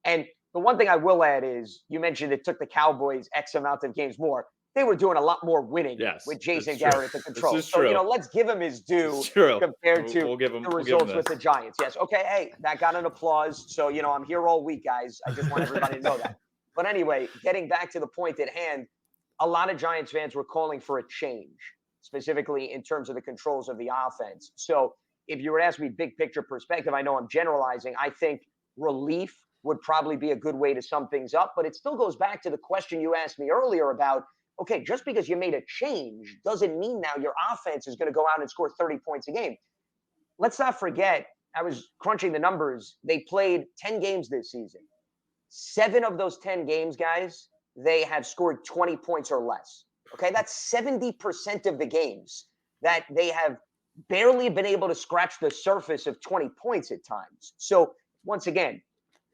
and the one thing I will add is you mentioned it took the Cowboys X amount of games more. They were doing a lot more winning with Jason Garret at the control. So, let's give him his due compared to the results with the Giants. Yes. Okay. Hey, that got an applause. So, I'm here all week, guys. I just want everybody to know that. But anyway, getting back to the point at hand, a lot of Giants fans were calling for a change, specifically in terms of the controls of the offense. So if you were to ask me big picture perspective, I know I'm generalizing. I think relief would probably be a good way to sum things up. But it still goes back to the question you asked me earlier about, okay, just because you made a change doesn't mean now your offense is going to go out and score 30 points a game. Let's not forget, I was crunching the numbers. They played 10 games this season. 7 of those 10 games, guys, they have scored 20 points or less. Okay, that's 70% of the games that they have barely been able to scratch the surface of 20 points at times. So once again,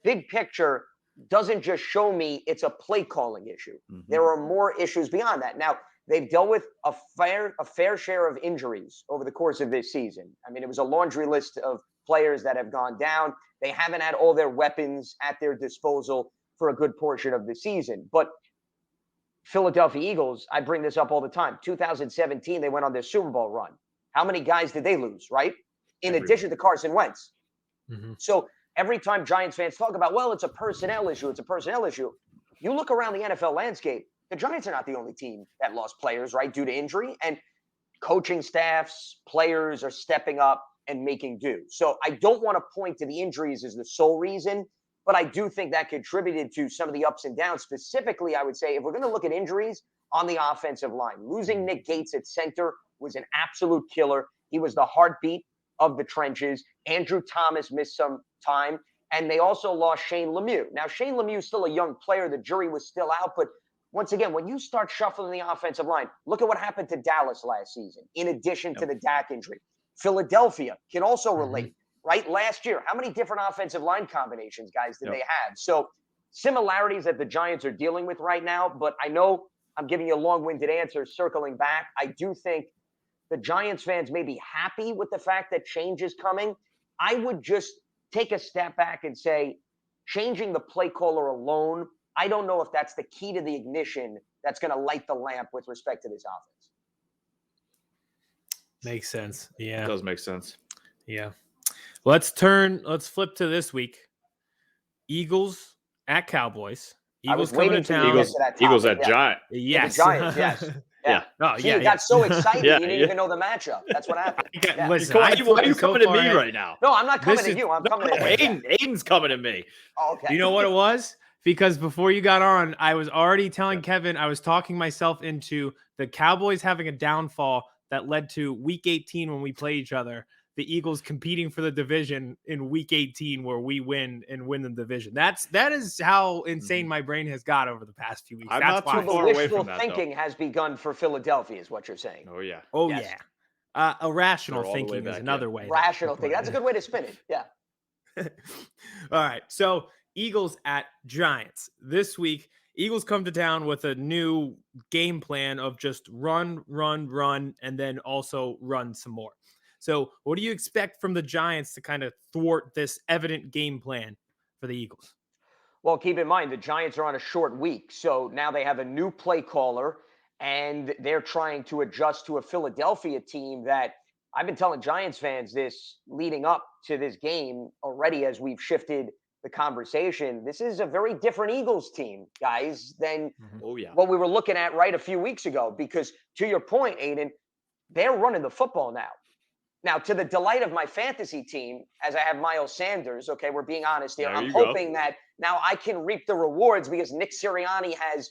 big picture doesn't just show me it's a play calling issue. There are more issues beyond that. Now, they've dealt with a fair share of injuries over the course of this season. I mean, it was a laundry list of players that have gone down. They haven't had all their weapons at their disposal for a good portion of the season. But Philadelphia Eagles, I bring this up all the time. 2017, they went on their Super Bowl run. How many guys did they lose, right? In addition to Carson Wentz. So every time Giants fans talk about, well, it's a personnel issue, you look around the NFL landscape, the Giants are not the only team that lost players, right, due to injury. And coaching staffs, players are stepping up and making do. So I don't want to point to the injuries as the sole reason, but I do think that contributed to some of the ups and downs. Specifically, I would say if we're going to look at injuries on the offensive line, losing Nick Gates at center was an absolute killer. He was the heartbeat of the trenches. Andrew Thomas missed some time, and they also lost Shane Lemieux. Now, Shane Lemieux is still a young player. The jury was still out, but once again, when you start shuffling the offensive line, look at what happened to Dallas last season, in addition to the Dak injury. Philadelphia can also relate, right? Last year, how many different offensive line combinations, guys, did they have? So similarities that the Giants are dealing with right now, but I know I'm giving you a long-winded answer circling back. I do think the Giants fans may be happy with the fact that change is coming. I would just take a step back and say, changing the play caller alone, I don't know if that's the key to the ignition that's going to light the lamp with respect to this offense. Makes sense. Yeah. It does make sense. Yeah. Let's flip to this week. Eagles at Cowboys. Eagles coming to town. Eagles at Giants. Yes. The Giants, yes. Yeah. Oh, You got so excited you didn't even know the matchup. That's what happened. Listen, why are you coming to me right now? No, I'm not coming to you. I'm coming to Aidan. Aidan's coming to me. Oh, okay. You know what it was? Because before you got on, I was already telling Kevin, I was talking myself into the Cowboys having a downfall that led to week 18 when we play each other. The Eagles competing for the division in week 18 where we win the division. That is how insane my brain has got over the past few weeks. I'm That's not too why. far away from wishful that, thinking has begun for Philadelphia is what you're saying. Oh, yeah. Oh, Yes. yeah. Irrational They're all the way thinking back, is another way. Rational thinking. That's a good way to spin it. Yeah. All right. So Eagles at Giants. This week, Eagles come to town with a new game plan of just run, and then also run some more. So what do you expect from the Giants to kind of thwart this evident game plan for the Eagles? Well, keep in mind, the Giants are on a short week. So now they have a new play caller, and they're trying to adjust to a Philadelphia team that I've been telling Giants fans this leading up to this game already as we've shifted the conversation. This is a very different Eagles team, guys, than what we were looking at right a few weeks ago. Because to your point, Aidan, they're running the football now. Now, to the delight of my fantasy team, as I have Miles Sanders, okay, we're being honest here. I'm hoping that now I can reap the rewards because Nick Sirianni has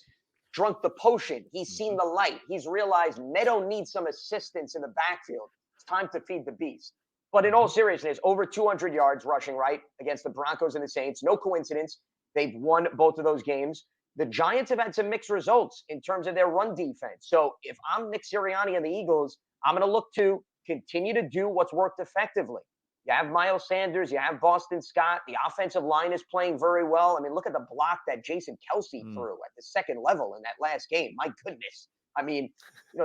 drunk the potion. He's seen the light. He's realized Medow needs some assistance in the backfield. It's time to feed the beast. But in all seriousness, over 200 yards rushing, right, against the Broncos and the Saints. No coincidence. They've won both of those games. The Giants have had some mixed results in terms of their run defense. So if I'm Nick Sirianni and the Eagles, I'm going to look to continue to do what's worked effectively. You have Miles Sanders, you have Boston Scott. The offensive line is playing very well. I mean, look at the block that Jason Kelsey threw at the second level in that last game. My goodness. I mean,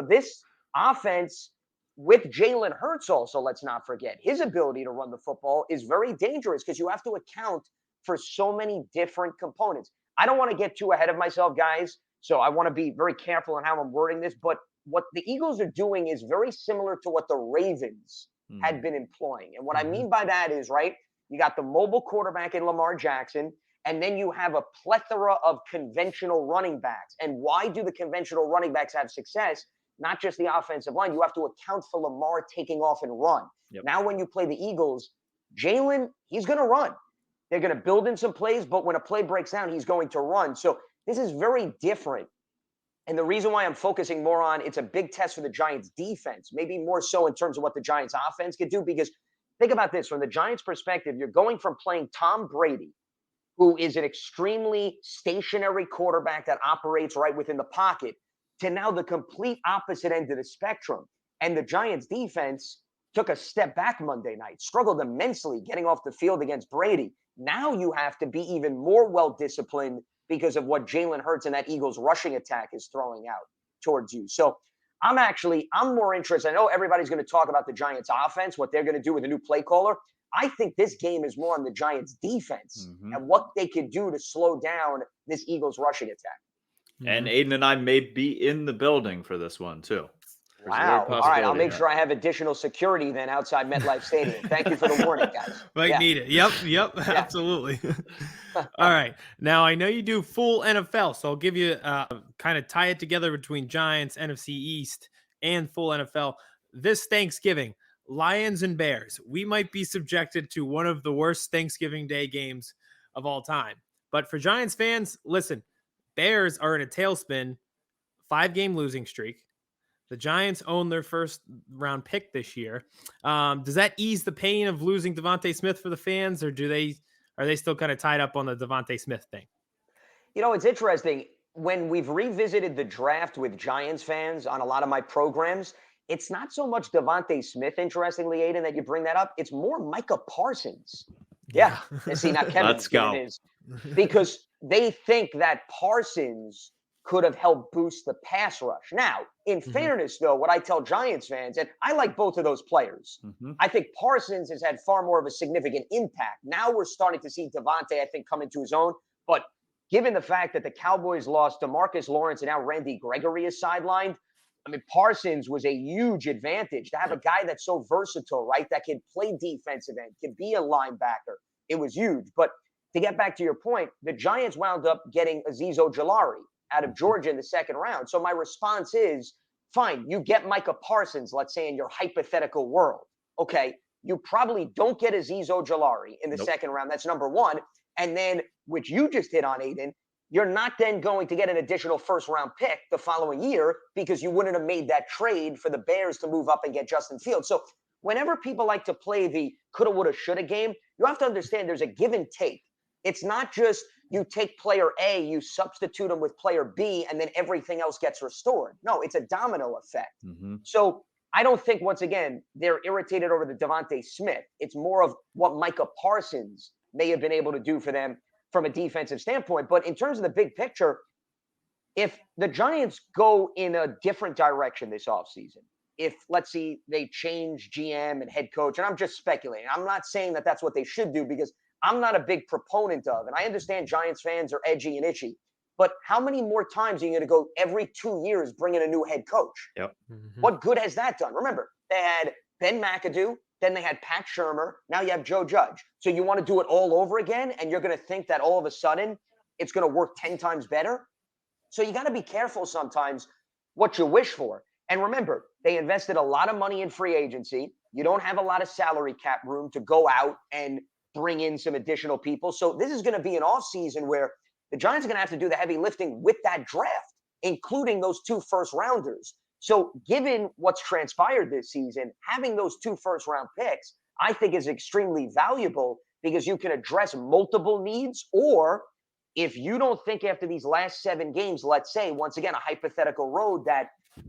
this offense with Jalen Hurts also, let's not forget, his ability to run the football is very dangerous because you have to account for so many different components. I don't want to get too ahead of myself, guys, so I want to be very careful in how I'm wording this, but what the Eagles are doing is very similar to what the Ravens had been employing. And what I mean by that is, right, you got the mobile quarterback in Lamar Jackson, and then you have a plethora of conventional running backs. And why do the conventional running backs have success? Not just the offensive line. You have to account for Lamar taking off and run. Now, when you play the Eagles, Jalen, he's going to run. They're going to build in some plays, but when a play breaks down, he's going to run. So this is very different. And the reason why I'm focusing more on it's a big test for the Giants defense, maybe more so in terms of what the Giants offense could do, because think about this, from the Giants perspective, you're going from playing Tom Brady, who is an extremely stationary quarterback that operates right within the pocket, to now the complete opposite end of the spectrum. And the Giants defense took a step back Monday night, struggled immensely getting off the field against Brady. Now you have to be even more well-disciplined because of what Jalen Hurts and that Eagles rushing attack is throwing out towards you. So I'm more interested. I know everybody's going to talk about the Giants offense, what they're going to do with a new play caller. I think this game is more on the Giants defense and what they could do to slow down this Eagles rushing attack. And Aidan and I may be in the building for this one too. Wow. All right. I'll make sure I have additional security then outside MetLife Stadium. Thank you for the warning, guys. Might need it. Yep. Absolutely. All right. Now, I know you do full NFL, so I'll give you kind of tie it together between Giants, NFC East, and full NFL. This Thanksgiving, Lions and Bears. We might be subjected to one of the worst Thanksgiving Day games of all time. But for Giants fans, listen, Bears are in a tailspin, 5-game losing streak. The Giants own their first round pick this year. Does that ease the pain of losing Devontae Smith for the fans, or are they still kind of tied up on the Devontae Smith thing? It's interesting. When we've revisited the draft with Giants fans on a lot of my programs, it's not so much Devontae Smith, interestingly, Aidan, that you bring that up. It's more Micah Parsons. Yeah. And see, now Kevin's Let's go. is because they think that Parsons could have helped boost the pass rush. Now, in fairness, though, what I tell Giants fans, and I like both of those players, I think Parsons has had far more of a significant impact. Now we're starting to see Devontae, I think, come into his own. But given the fact that the Cowboys lost DeMarcus Lawrence and now Randy Gregory is sidelined, I mean, Parsons was a huge advantage to have a guy that's so versatile, right? That can play defensive end, can be a linebacker. It was huge. But to get back to your point, the Giants wound up getting Azeez Ojulari out of Georgia in the second round. So my response is, fine, you get Micah Parsons, let's say in your hypothetical world. Okay, you probably don't get Azeez Ojulari in the second round. That's number one. And then, which you just hit on, Aidan, you're not then going to get an additional first-round pick the following year because you wouldn't have made that trade for the Bears to move up and get Justin Fields. So whenever people like to play the coulda, woulda, shoulda game, you have to understand there's a give and take. It's not just you take player A, you substitute him with player B, and then everything else gets restored. No, it's a domino effect. So I don't think, once again, they're irritated over the Devontae Smith. It's more of what Micah Parsons may have been able to do for them from a defensive standpoint. But in terms of the big picture, if the Giants go in a different direction this offseason, if, let's see, they change GM and head coach, and I'm just speculating. I'm not saying that that's what they should do because I'm not a big proponent of, and I understand Giants fans are edgy and itchy, but how many more times are you going to go every 2 years bring in a new head coach? What good has that done? Remember, they had Ben McAdoo, then they had Pat Shurmur, now you have Joe Judge. So you want to do it all over again, and you're going to think that all of a sudden it's going to work 10 times better? So you got to be careful sometimes what you wish for. And remember, they invested a lot of money in free agency. You don't have a lot of salary cap room to go out and bring in some additional people. So this is going to be an offseason where the Giants are going to have to do the heavy lifting with that draft, including those 2 first-rounders. So given what's transpired this season, having those 2 first-round picks, I think is extremely valuable because you can address multiple needs. Or if you don't think after these last 7 games, let's say, once again, a hypothetical road that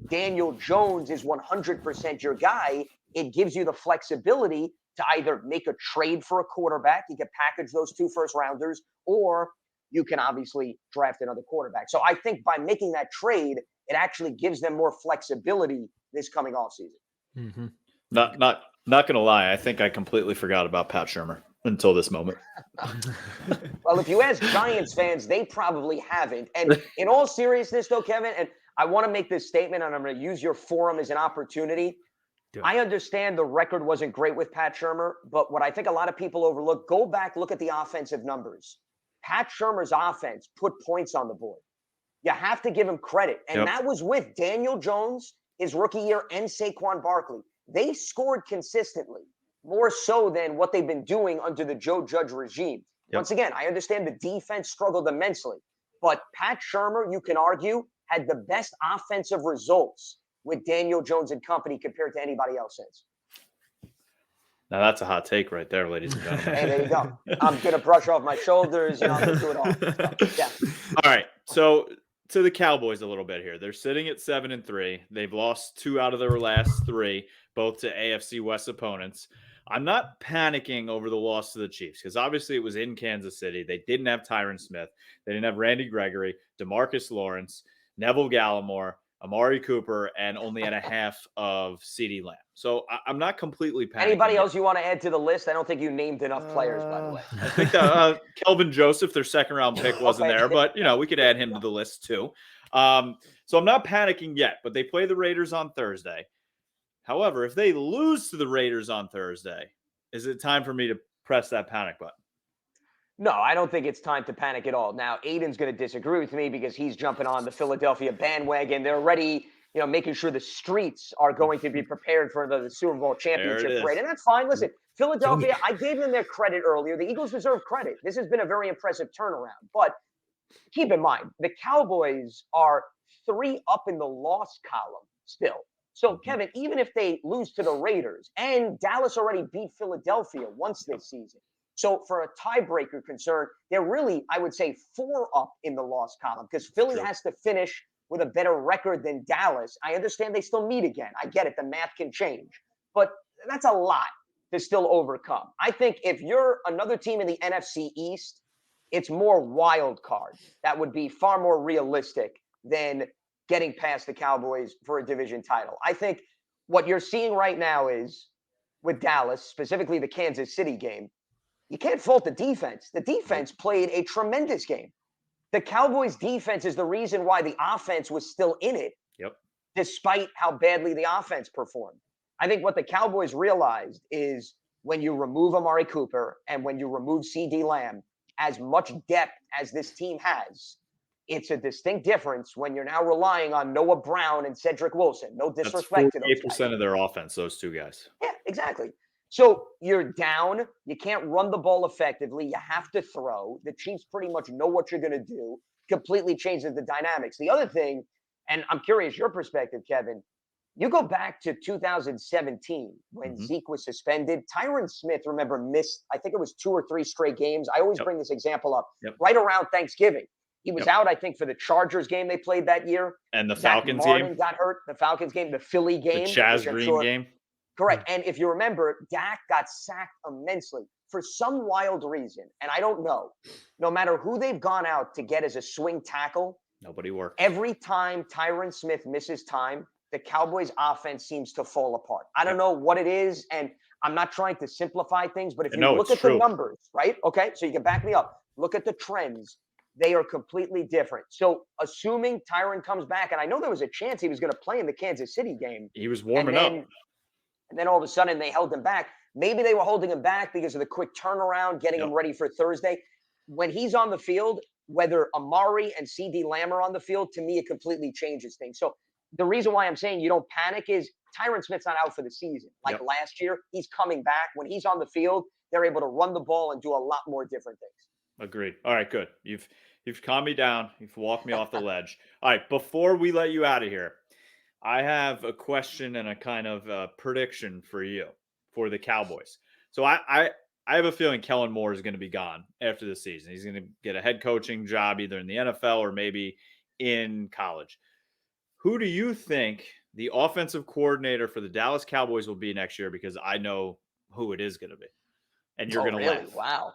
Daniel Jones is 100% your guy, it gives you the flexibility to either make a trade for a quarterback, you can package those 2 first-rounders, or you can obviously draft another quarterback. So I think by making that trade, it actually gives them more flexibility this coming offseason. Not gonna lie, I think I completely forgot about Pat Shurmur until this moment. Well, if you ask Giants fans, they probably haven't. And in all seriousness, though, Kevin, and I want to make this statement, and I'm going to use your forum as an opportunity. I understand the record wasn't great with Pat Shurmur, but what I think a lot of people overlook, go back, look at the offensive numbers. Pat Shurmur's offense put points on the board. You have to give him credit. And that was with Daniel Jones, his rookie year, and Saquon Barkley. They scored consistently, more so than what they've been doing under the Joe Judge regime. Once again, I understand the defense struggled immensely, but Pat Shurmur, you can argue, had the best offensive results with Daniel Jones and company compared to anybody else since. Now that's a hot take right there, ladies and gentlemen. Hey, there you go. I'm going to brush off my shoulders. I'm going to do it all. Yeah. All right. So to the Cowboys a little bit here. They're sitting at 7-3. They've lost 2 out of their last 3, both to AFC West opponents. I'm not panicking over the loss to the Chiefs because obviously it was in Kansas City. They didn't have Tyron Smith. They didn't have Randy Gregory, DeMarcus Lawrence, Neville Gallimore, Amari Cooper, and only at a half of CeeDee Lamb. So I'm not completely panicking. Anybody else you want to add to the list? I don't think you named enough players, by the way. I think that Kelvin Joseph, their second-round pick, wasn't there, but we could add him to the list too. So I'm not panicking yet, but they play the Raiders on Thursday. However, if they lose to the Raiders on Thursday, is it time for me to press that panic button? No, I don't think it's time to panic at all. Now, Aidan's going to disagree with me because he's jumping on the Philadelphia bandwagon. They're already, making sure the streets are going to be prepared for the Super Bowl championship parade. And that's fine. Listen, Philadelphia, I gave them their credit earlier. The Eagles deserve credit. This has been a very impressive turnaround. But keep in mind, the Cowboys are 3 up in the loss column still. So, Kevin, even if they lose to the Raiders, and Dallas already beat Philadelphia once this season. So for a tiebreaker concern, they're really, I would say, 4 up in the loss column because Philly has to finish with a better record than Dallas. I understand they still meet again. I get it. The math can change. But that's a lot to still overcome. I think if you're another team in the NFC East, it's more wild card. That would be far more realistic than getting past the Cowboys for a division title. I think what you're seeing right now is with Dallas, specifically the Kansas City game, you can't fault the defense. The defense played a tremendous game. The Cowboys defense is the reason why the offense was still in it, despite how badly the offense performed. I think what the Cowboys realized is when you remove Amari Cooper and when you remove CeeDee Lamb, as much depth as this team has, it's a distinct difference when you're now relying on Noah Brown and Cedric Wilson. No disrespect to those guys. 48% of their offense, those two guys. Yeah, exactly. So you're down. You can't run the ball effectively. You have to throw. The Chiefs pretty much know what you're going to do. Completely changes the dynamics. The other thing, and I'm curious your perspective, Kevin, you go back to 2017 when Zeke was suspended. Tyron Smith, remember, missed, I think it was 2 or 3 straight games. I always bring this example up right around Thanksgiving. He was out, I think, for the Chargers game they played that year. And the Falcons game. Got hurt. The Falcons game, the Philly game. The Chaz Green game. Correct. And if you remember, Dak got sacked immensely for some wild reason. And I don't know. No matter who they've gone out to get as a swing tackle, nobody worked. Every time Tyron Smith misses time, the Cowboys offense seems to fall apart. I don't know what it is, and I'm not trying to simplify things, but if you look at the numbers, right? Okay, so you can back me up. Look at the trends. They are completely different. So assuming Tyron comes back, and I know there was a chance he was going to play in the Kansas City game. He was warming up. And then all of a sudden they held him back. Maybe they were holding him back because of the quick turnaround, getting him ready for Thursday. When he's on the field, whether Amari and CeeDee Lamb are on the field, to me, it completely changes things. So the reason why I'm saying you don't panic is Tyron Smith's not out for the season. Like last year, he's coming back. When he's on the field, they're able to run the ball and do a lot more different things. Agreed. All right, good. You've calmed me down. You've walked me off the ledge. All right, before we let you out of here, I have a question and a kind of prediction for you for the Cowboys. So I have a feeling Kellen Moore is going to be gone after the season. He's going to get a head coaching job either in the NFL or maybe in college. Who do you think the offensive coordinator for the Dallas Cowboys will be next year? Because I know who it is going to be. And you're going to laugh. Wow.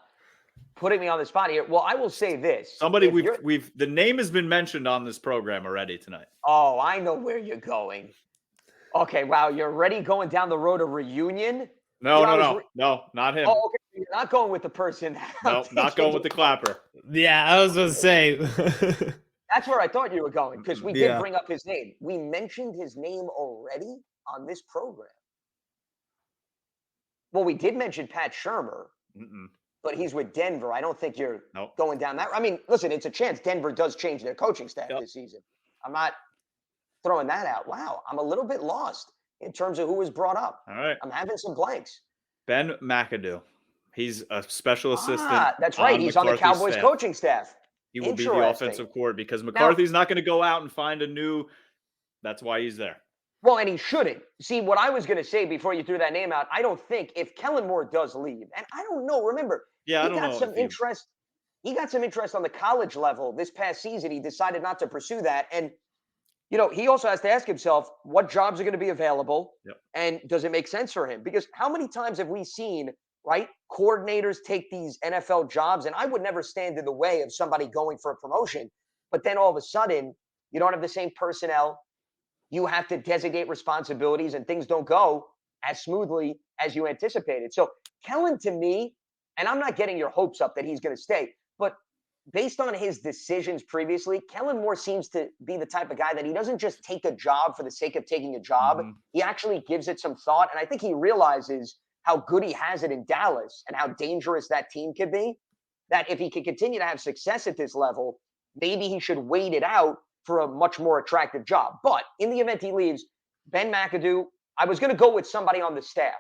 Putting me on the spot here. Well, I will say this. Somebody the name has been mentioned on this program already tonight. Oh, I know where you're going. Okay, wow, you're already going down the road of reunion? No, not him. Oh, okay. You're not going with the person. No, not going with the clapper. Yeah, I was going to say. That's where I thought you were going, because we did bring up his name. We mentioned his name already on this program. Well, we did mention Pat Shurmur, but he's with Denver. I don't think you're going down that. I mean, listen, it's a chance Denver does change their coaching staff this season. I'm not throwing that out. Wow, I'm a little bit lost in terms of who was brought up. All right. I'm having some blanks. Ben McAdoo. He's a special assistant. That's right. He's on the Cowboys coaching staff. He will be the offensive coordinator because McCarthy's not going to go out and find a new. That's why he's there. Well, and he shouldn't. See, what I was going to say before you threw that name out, I don't think if Kellen Moore does leave, and I don't know, remember, he got some interest on the college level this past season. He decided not to pursue that. And, you know, he also has to ask himself what jobs are going to be available and does it make sense for him? Because how many times have we seen, right, coordinators take these NFL jobs, and I would never stand in the way of somebody going for a promotion, but then all of a sudden you don't have the same personnel. You have to designate responsibilities and things don't go as smoothly as you anticipated. So Kellen, to me, and I'm not getting your hopes up that he's going to stay, but based on his decisions previously, Kellen Moore seems to be the type of guy that he doesn't just take a job for the sake of taking a job. He actually gives it some thought. And I think he realizes how good he has it in Dallas and how dangerous that team could be, that if he can continue to have success at this level, maybe he should wait it out for a much more attractive job. But in the event he leaves, Ben McAdoo, I was going to go with somebody on the staff.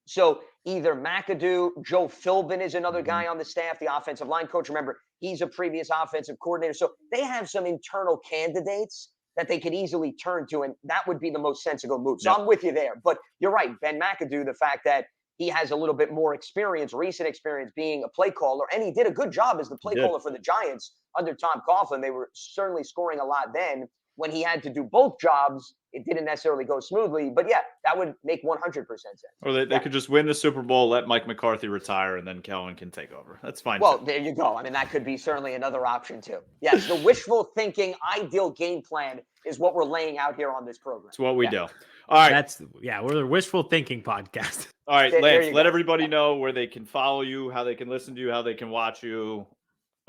So either McAdoo, Joe Philbin is another guy on the staff, the offensive line coach. Remember, he's a previous offensive coordinator. So they have some internal candidates that they could easily turn to, and that would be the most sensible move. So I'm with you there. But you're right, Ben McAdoo, the fact that he has a little bit more experience, recent experience being a play caller, and he did a good job as the play caller for the Giants under Tom Coughlin. They were certainly scoring a lot then. When he had to do both jobs, it didn't necessarily go smoothly. But yeah, that would make 100% sense. Or they could just win the Super Bowl, let Mike McCarthy retire, and then Kellen can take over. That's fine. Well, there you go. I mean, that could be certainly another option too. Yes, the wishful thinking, ideal game plan is what we're laying out here on this program. It's what we do. All right. We're the wishful thinking podcast. All right, Lance, let everybody know where they can follow you, how they can listen to you, how they can watch you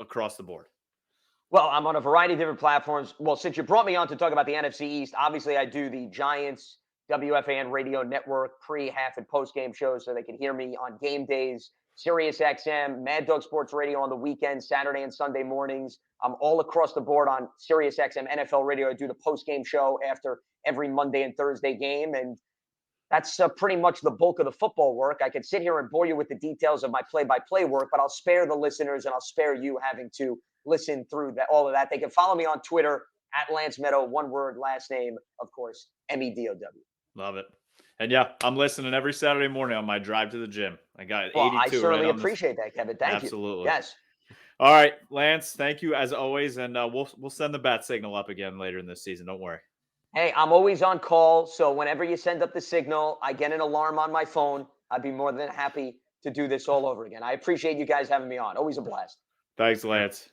across the board. Well, I'm on a variety of different platforms. Well, since you brought me on to talk about the NFC East, obviously I do the Giants WFAN radio network pre-half and post-game shows so they can hear me on game days, Sirius XM, Mad Dog Sports Radio on the weekends, Saturday and Sunday mornings. I'm all across the board on Sirius XM NFL Radio. I do the post-game show after every Monday and Thursday game, and that's pretty much the bulk of the football work. I could sit here and bore you with the details of my play-by-play work, but I'll spare the listeners and I'll spare you having to listen through all of that. They can follow me on Twitter at Lance Medow, one word, last name, of course, Medow. Love it. And yeah, I'm listening every Saturday morning on my drive to the gym. I got 82. Well, I certainly appreciate that, Kevin. Thank you. Absolutely. Yes. All right, Lance, thank you as always. And we'll send the bat signal up again later in this season. Don't worry. Hey, I'm always on call. So whenever you send up the signal, I get an alarm on my phone. I'd be more than happy to do this all over again. I appreciate you guys having me on. Always a blast. Thanks, Lance.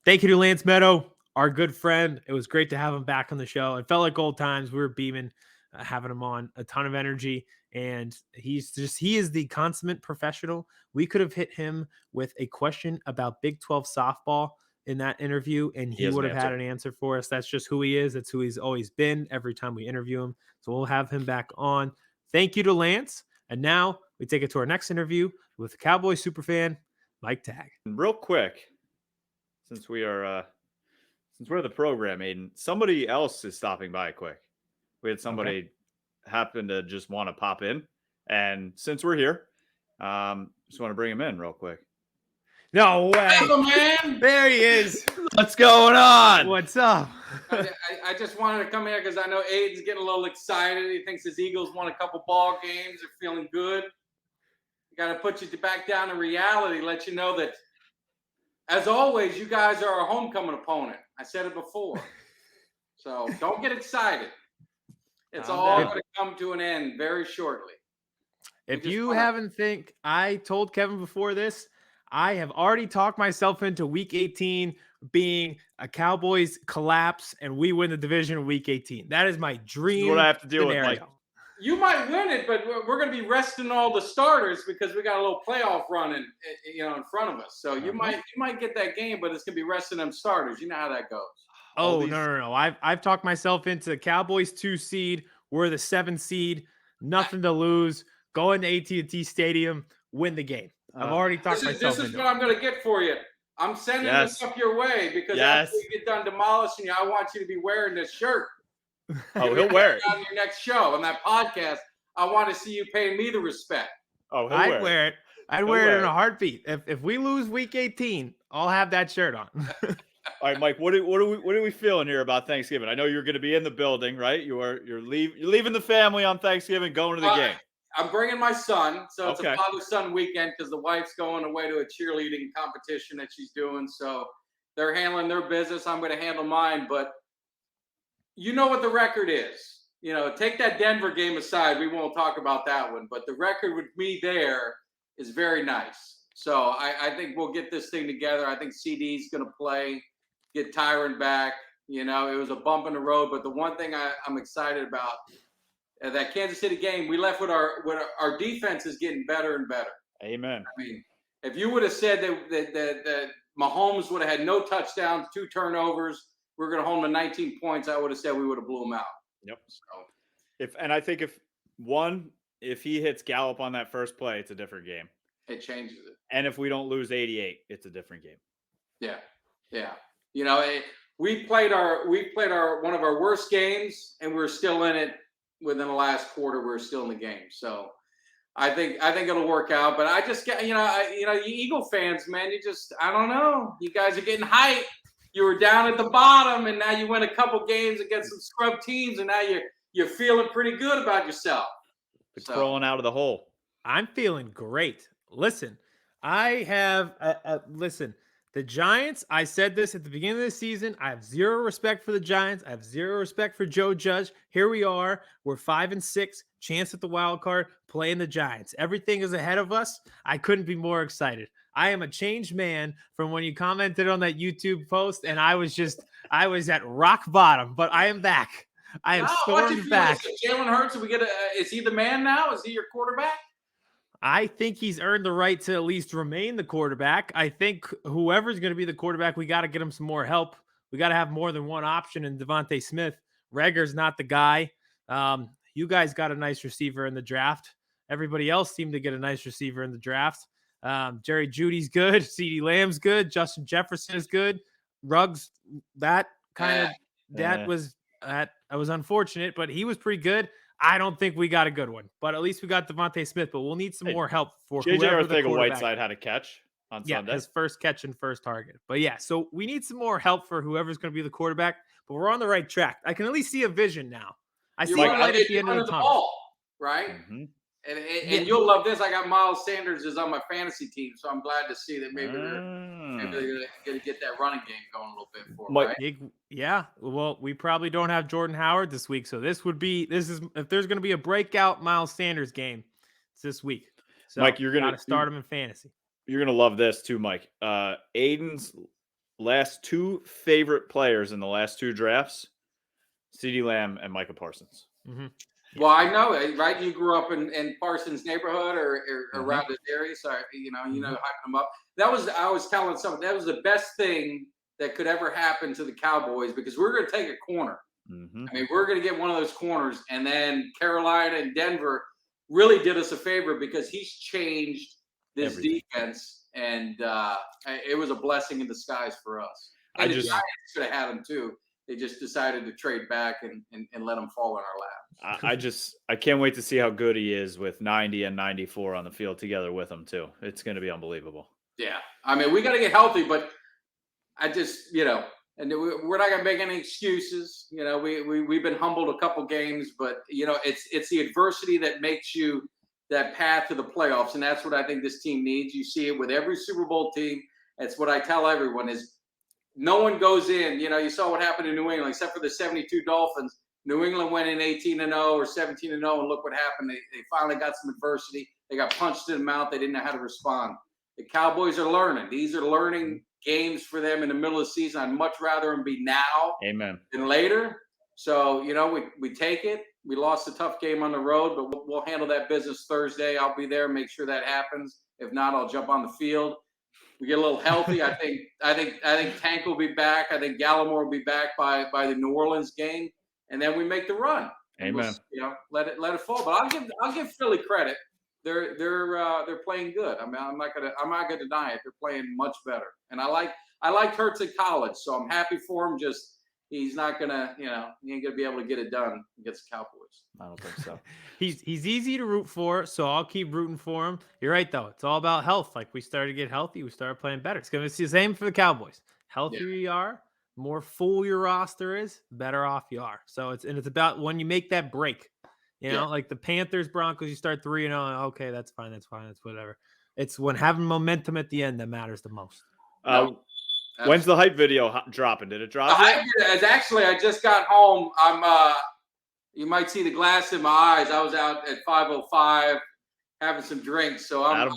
Thank you to Lance Medow, our good friend. It was great to have him back on the show. It felt like old times. We were beaming, having him on, a ton of energy. And he is the consummate professional. We could have hit him with a question about Big 12 softball in that interview, and he would have had an answer for us. That's just who he is. That's who he's always been every time we interview him. So we'll have him back on. Thank you to Lance. And now we take it to our next interview with the Cowboys superfan, Mike Tagg. Real quick, since we're the program, Aidan, somebody else is stopping by quick. We had somebody happen to just want to pop in. And since we're here, just want to bring him in real quick. No way. Hello, man. There he is. What's going on? What's up? I just wanted to come here because I know Aidan's getting a little excited. He thinks his Eagles won a couple ball games. They're feeling good. Got to put you back down to reality, let you know that, as always, you guys are a homecoming opponent. I said it before. So don't get excited. It's all going to come to an end very shortly. If you haven't I told Kevin before this, I have already talked myself into week 18 being a Cowboys collapse and we win the division in week 18. That is my dream. This is what I have to deal with, Mike. You might win it, but we're going to be resting all the starters because we got a little playoff run in front of us. So you might get that game, but it's going to be resting them starters. You know how that goes. Oh, no. I've talked myself into the Cowboys 2 seed. We're the 7 seed. Nothing to lose. Go into AT&T Stadium, win the game. I've already talked myself into it. This is what I'm going to get for you. I'm sending this up your way because after you get done demolishing you, I want you to be wearing this shirt. Oh, he'll wear it on your next show on that podcast. I want to see you paying me the respect. Oh, I'd wear it. I'd wear it in a heartbeart. If we lose week 18, I'll have that shirt on. All right, Mike. What are we feeling here about Thanksgiving? I know you're going to be in the building, right? You're leaving the family on Thanksgiving, going to the game. I'm bringing my son, so it's a father-son weekend because the wife's going away to a cheerleading competition that she's doing. So they're handling their business. I'm going to handle mine, but you know what the record is. Take that Denver game aside. We won't talk about that one, but the record with me there is very nice. So I think we'll get this thing together. I think CeeDee's going to play, get Tyron back. It was a bump in the road, but the one thing I'm excited about, that Kansas City game, we left with our defense is getting better and better. Amen. I mean, if you would have said that Mahomes would have had no touchdowns, 2 turnovers, we're going to hold him to 19 points, I would have said we would have blew him out. Yep. So I think if he hits Gallup on that first play, it's a different game. It changes it. And if we don't lose 88, it's a different game. Yeah. We played one of our worst games, and we're still in it. Within the last quarter, we're still in the game. So I think it'll work out. But I just get, you Eagle fans, man, I don't know. You guys are getting hyped. You were down at the bottom, and now you win a couple games against some scrub teams, and now you're feeling pretty good about yourself. Crawling out of the hole. I'm feeling great. Listen, I have listen. The Giants, I said this at the beginning of the season. I have zero respect for the Giants. I have zero respect for Joe Judge. Here we are. We're 5-6, chance at the wild card, playing the Giants. Everything is ahead of us. I couldn't be more excited. I am a changed man from when you commented on that YouTube post, and I was at rock bottom, but I am back. I am stormed back. Jalen Hurts, is he the man now? Is he your quarterback? I think he's earned the right to at least remain the quarterback. I think whoever's going to be the quarterback, we got to get him some more help. We got to have more than one option in Devontae Smith. Reagor's not the guy. You guys got a nice receiver in the draft. Everybody else seemed to get a nice receiver in the draft. Jerry Judy's good. CeeDee Lamb's good. Justin Jefferson is good. Ruggs, that was unfortunate, but he was pretty good. I don't think we got a good one, but at least we got Devontae Smith, but we'll need some more help for whoever the quarterback. Whiteside had a catch on Sunday. His first catch and first target. But yeah, so we need some more help for whoever's going to be the quarterback, but we're on the right track. I can at least see a vision now. I see a light at the end of the tunnel. Ball, right? Mm-hmm. And you'll love this. I got Miles Sanders is on my fantasy team, so I'm glad to see that maybe they're going to get that running game going a little bit for them, right? Yeah. Well, we probably don't have Jordan Howard this week, so this is if there's going to be a breakout Miles Sanders game, it's this week. So Mike, you're going to start him in fantasy. You're going to love this too, Mike. Aidan's last two favorite players in the last two drafts, CeeDee Lamb and Micah Parsons. Mm-hmm. Well, I know, right? You grew up in Parsons' neighborhood or around this area, so hyping them up. I was telling someone that was the best thing that could ever happen to the Cowboys because we're going to take a corner. Mm-hmm. I mean, we're going to get one of those corners, and then Carolina and Denver really did us a favor because he's changed this defense, and it was a blessing in disguise for us. And the Giants should have had him too. They just decided to trade back and let him fall in our laps. I can't wait to see how good he is with 90 and 94 on the field together with him too. It's going to be unbelievable. Yeah. I mean, we got to get healthy, but I just, and we're not going to make any excuses. We've been humbled a couple games, but it's the adversity that makes you that path to the playoffs. And that's what I think this team needs. You see it with every Super Bowl team. That's what I tell everyone is, no one goes in. You saw what happened in New England, except for the 72 Dolphins. New England went in 18-0 or 17-0, and look what happened. They finally got some adversity. They got punched in the mouth. They didn't know how to respond. The Cowboys are learning. These are learning games for them in the middle of the season. I'd much rather them be now than later. So, we take it. We lost a tough game on the road, but we'll handle that business Thursday. I'll be there, make sure that happens. If not, I'll jump on the field. We get a little healthy. I think Tank will be back. I think Gallimore will be back by the New Orleans game, and then we make the run. Amen. Let it fall. But I'll give Philly credit. They're playing good. I mean, I'm not gonna deny it. They're playing much better. And I like Hurts in college, so I'm happy for him. Just he's not gonna, he ain't gonna be able to get it done against the Cowboys. I don't think so. He's easy to root for, so I'll keep rooting for him. You're right, though. It's all about health. Like, we started to get healthy, we started playing better. It's gonna be the same for the Cowboys. Healthier you are, more full your roster is, better off you are. So it's about when you make that break. Like the Panthers, Broncos, you start 3-0. Okay, that's fine. That's whatever. It's when having momentum at the end that matters the most. When's the hype video dropping? Did it drop? Actually, I just got home. You might see the glass in my eyes. I was out at 5:05 having some drinks, so I'm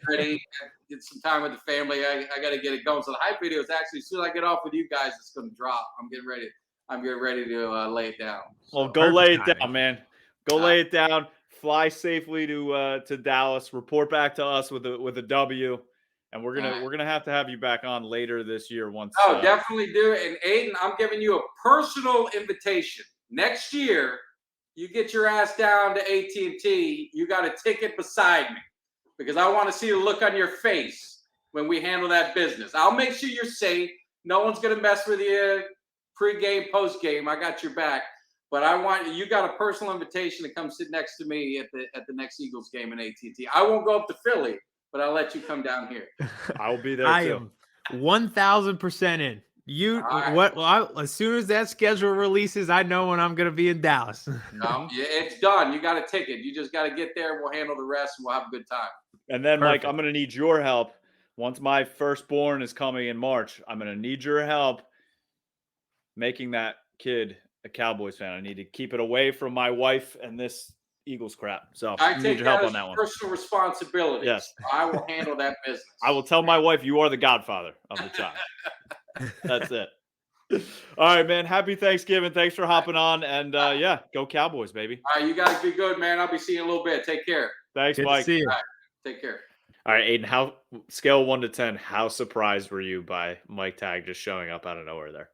ready. Get some time with the family. I got to get it going. So the hype video is actually, as soon as I get off with you guys, it's going to drop. I'm getting ready to lay it down. So. Well, go lay it down, man. Go lay it down. Fly safely to Dallas. Report back to us with a W. And we're gonna have you back on later this year once. Oh, definitely do it. And Aidan, I'm giving you a personal invitation. Next year, you get your ass down to AT&T. You got a ticket beside me because I want to see the look on your face when we handle that business. I'll make sure you're safe. No one's gonna mess with you pre-game, post-game. I got your back. But you got a personal invitation to come sit next to me at the next Eagles game in AT&T. I won't go up to Philly, but I'll let you come down here. I'll be there I too. am 1,000% in. As soon as that schedule releases, I know when I'm going to be in Dallas. Yeah, it's done. You got a ticket. You just got to get there. We'll handle the rest, and we'll have a good time. And then, Perfect. Mike, I'm going to need your help. Once my firstborn is coming in March, I'm going to need your help making that kid a Cowboys fan. I need to keep it away from my wife and this Eagles crap. So I need take your that help as on that one. personal responsibility. Yes. I will handle that business. I will tell my wife you are the godfather of the child. That's it. All right, man. Happy Thanksgiving. Thanks for hopping on. And yeah, go Cowboys, baby. All right, you guys be good, man. I'll be seeing you in a little bit. Take care. Thanks, Good Mike. to see you. All right, take care. All right, Aidan, how scale 1 to 10, how surprised were you by Mike Tagg just showing up out of nowhere there?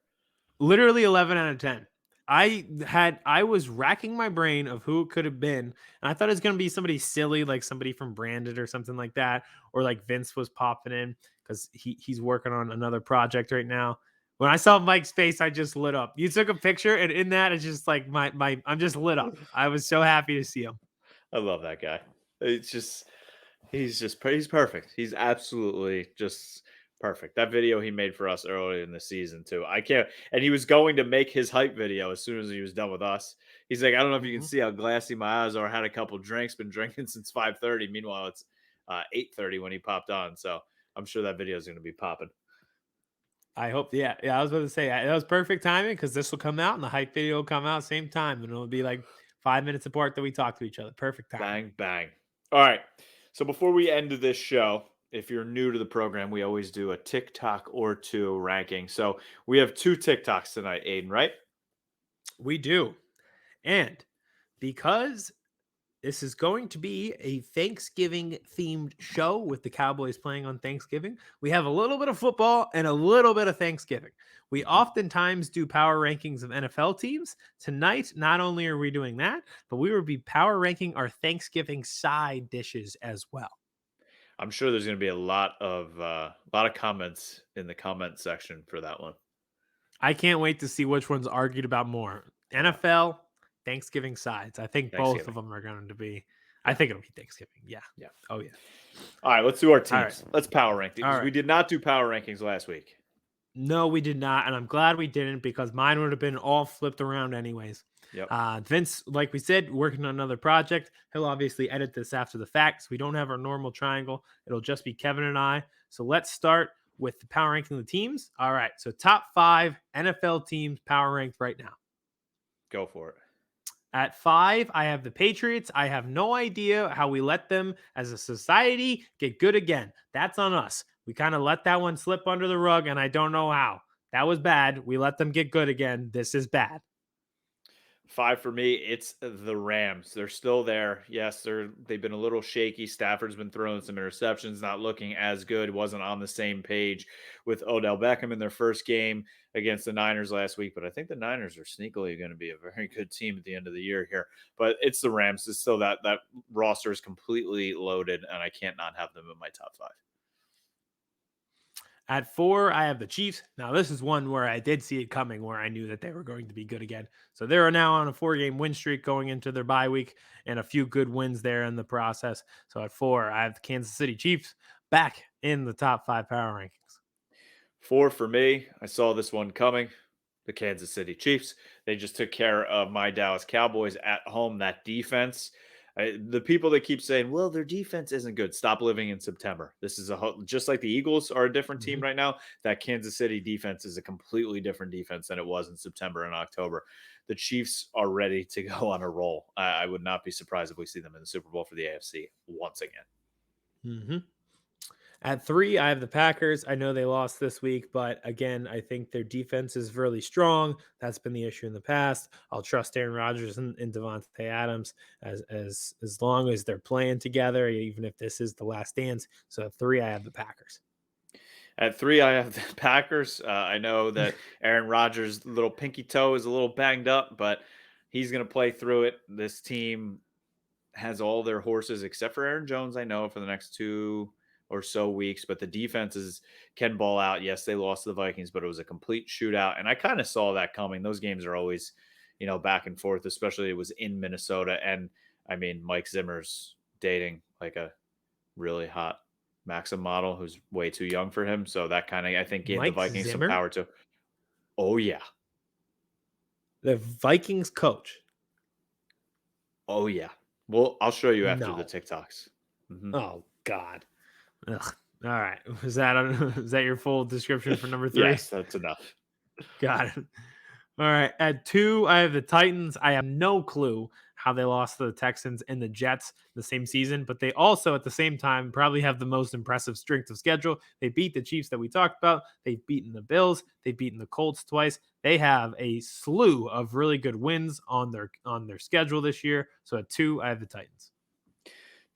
Literally 11 out of 10. I was racking my brain of who it could have been, and I thought it was going to be somebody silly, like somebody from Branded or something like that, or like Vince was popping in because he's working on another project right now. When I saw Mike's face, I just lit up. You took a picture, and in that, it's just like I'm just lit up. I was so happy to see him. I love that guy. He's perfect. He's absolutely just perfect. That video he made for us earlier in the season too. And he was going to make his hype video as soon as he was done with us. He's like, I don't know if you can see how glassy my eyes are. I had a couple drinks, been drinking since 5:30. Meanwhile, it's 8:30 when he popped on. So I'm sure that video is going to be popping. I hope. Yeah. I was about to say that was perfect timing because this will come out and the hype video will come out same time, and it'll be like 5 minutes apart that we talk to each other. Perfect time. Bang, bang. All right. So before we end this show, if you're new to the program, we always do a TikTok or two ranking. So we have 2 TikToks tonight, Aidan, right? We do. And because this is going to be a Thanksgiving themed show with the Cowboys playing on Thanksgiving, we have a little bit of football and a little bit of Thanksgiving. We oftentimes do power rankings of NFL teams. Tonight, not only are we doing that, but we will be power ranking our Thanksgiving side dishes as well. I'm sure there's going to be a lot of comments in the comment section for that one. I can't wait to see which one's argued about more. NFL, Thanksgiving sides. I think both of them are going to be. I think it'll be Thanksgiving. Yeah. Yeah. Oh, yeah. All right. Let's do our teams. Right. Let's power rank these. Right. We did not do power rankings last week. No, we did not. And I'm glad we didn't because mine would have been all flipped around anyways. Yep. Vince, like we said, working on another project. He'll obviously edit this after the fact. So we don't have our normal triangle. It'll just be Kevin and I. So let's start with the power ranking of the teams. All right. So top 5 NFL teams power ranked right now. Go for it. At 5, I have the Patriots. I have no idea how we let them as a society get good again. That's on us. We kind of let that one slip under the rug, and I don't know how. That was bad. We let them get good again. This is bad. 5 for me, it's the Rams. They're still there. Yes, they've been a little shaky. Stafford's been throwing some interceptions, not looking as good. Wasn't on the same page with Odell Beckham in their first game against the Niners last week. But I think the Niners are sneakily going to be a very good team at the end of the year here. But it's the Rams. It's still that roster is completely loaded, and I can't not have them in my top 5. At 4, I have the Chiefs. Now, this is one where I did see it coming, where I knew that they were going to be good again. So they are now on a 4-game win streak going into their bye week and a few good wins there in the process. So at 4, I have the Kansas City Chiefs back in the top 5 power rankings. 4 for me. I saw this one coming. The Kansas City Chiefs. They just took care of my Dallas Cowboys at home. That defense. The people that keep saying, well, their defense isn't good. Stop living in September. This is just like the Eagles are a different team right now. That Kansas City defense is a completely different defense than it was in September and October. The Chiefs are ready to go on a roll. I would not be surprised if we see them in the Super Bowl for the AFC once again. At 3, I have the Packers. I know they lost this week, but again, I think their defense is really strong. That's been the issue in the past. I'll trust Aaron Rodgers and Devontae Adams as long as they're playing together, even if this is the last dance. So at 3, I have the Packers. At 3, I have the Packers. I know that Aaron Rodgers' little pinky toe is a little banged up, but he's going to play through it. This team has all their horses except for Aaron Jones, I know, for the next 2 or so weeks, but the defenses can ball out. Yes, they lost to the Vikings, but it was a complete shootout, and I kind of saw that coming. Those games are always, back and forth, especially it was in Minnesota, and I mean, Mike Zimmer's dating like a really hot Maxim model who's way too young for him, so that kind of, I think, gave the Vikings some power to. Oh, yeah. The Vikings coach. Oh, yeah. Well, I'll show you after the No. TikToks. Mhm. Oh, God. Ugh. All right. Is that your full description for number 3? Yes, that's enough. Got it. All right. At 2, I have the Titans. I have no clue how they lost to the Texans and the Jets the same season, but they also at the same time probably have the most impressive strength of schedule. They beat the Chiefs that we talked about. They've beaten the Bills. They've beaten the Colts twice. They have a slew of really good wins on their schedule this year. So at 2, I have the Titans.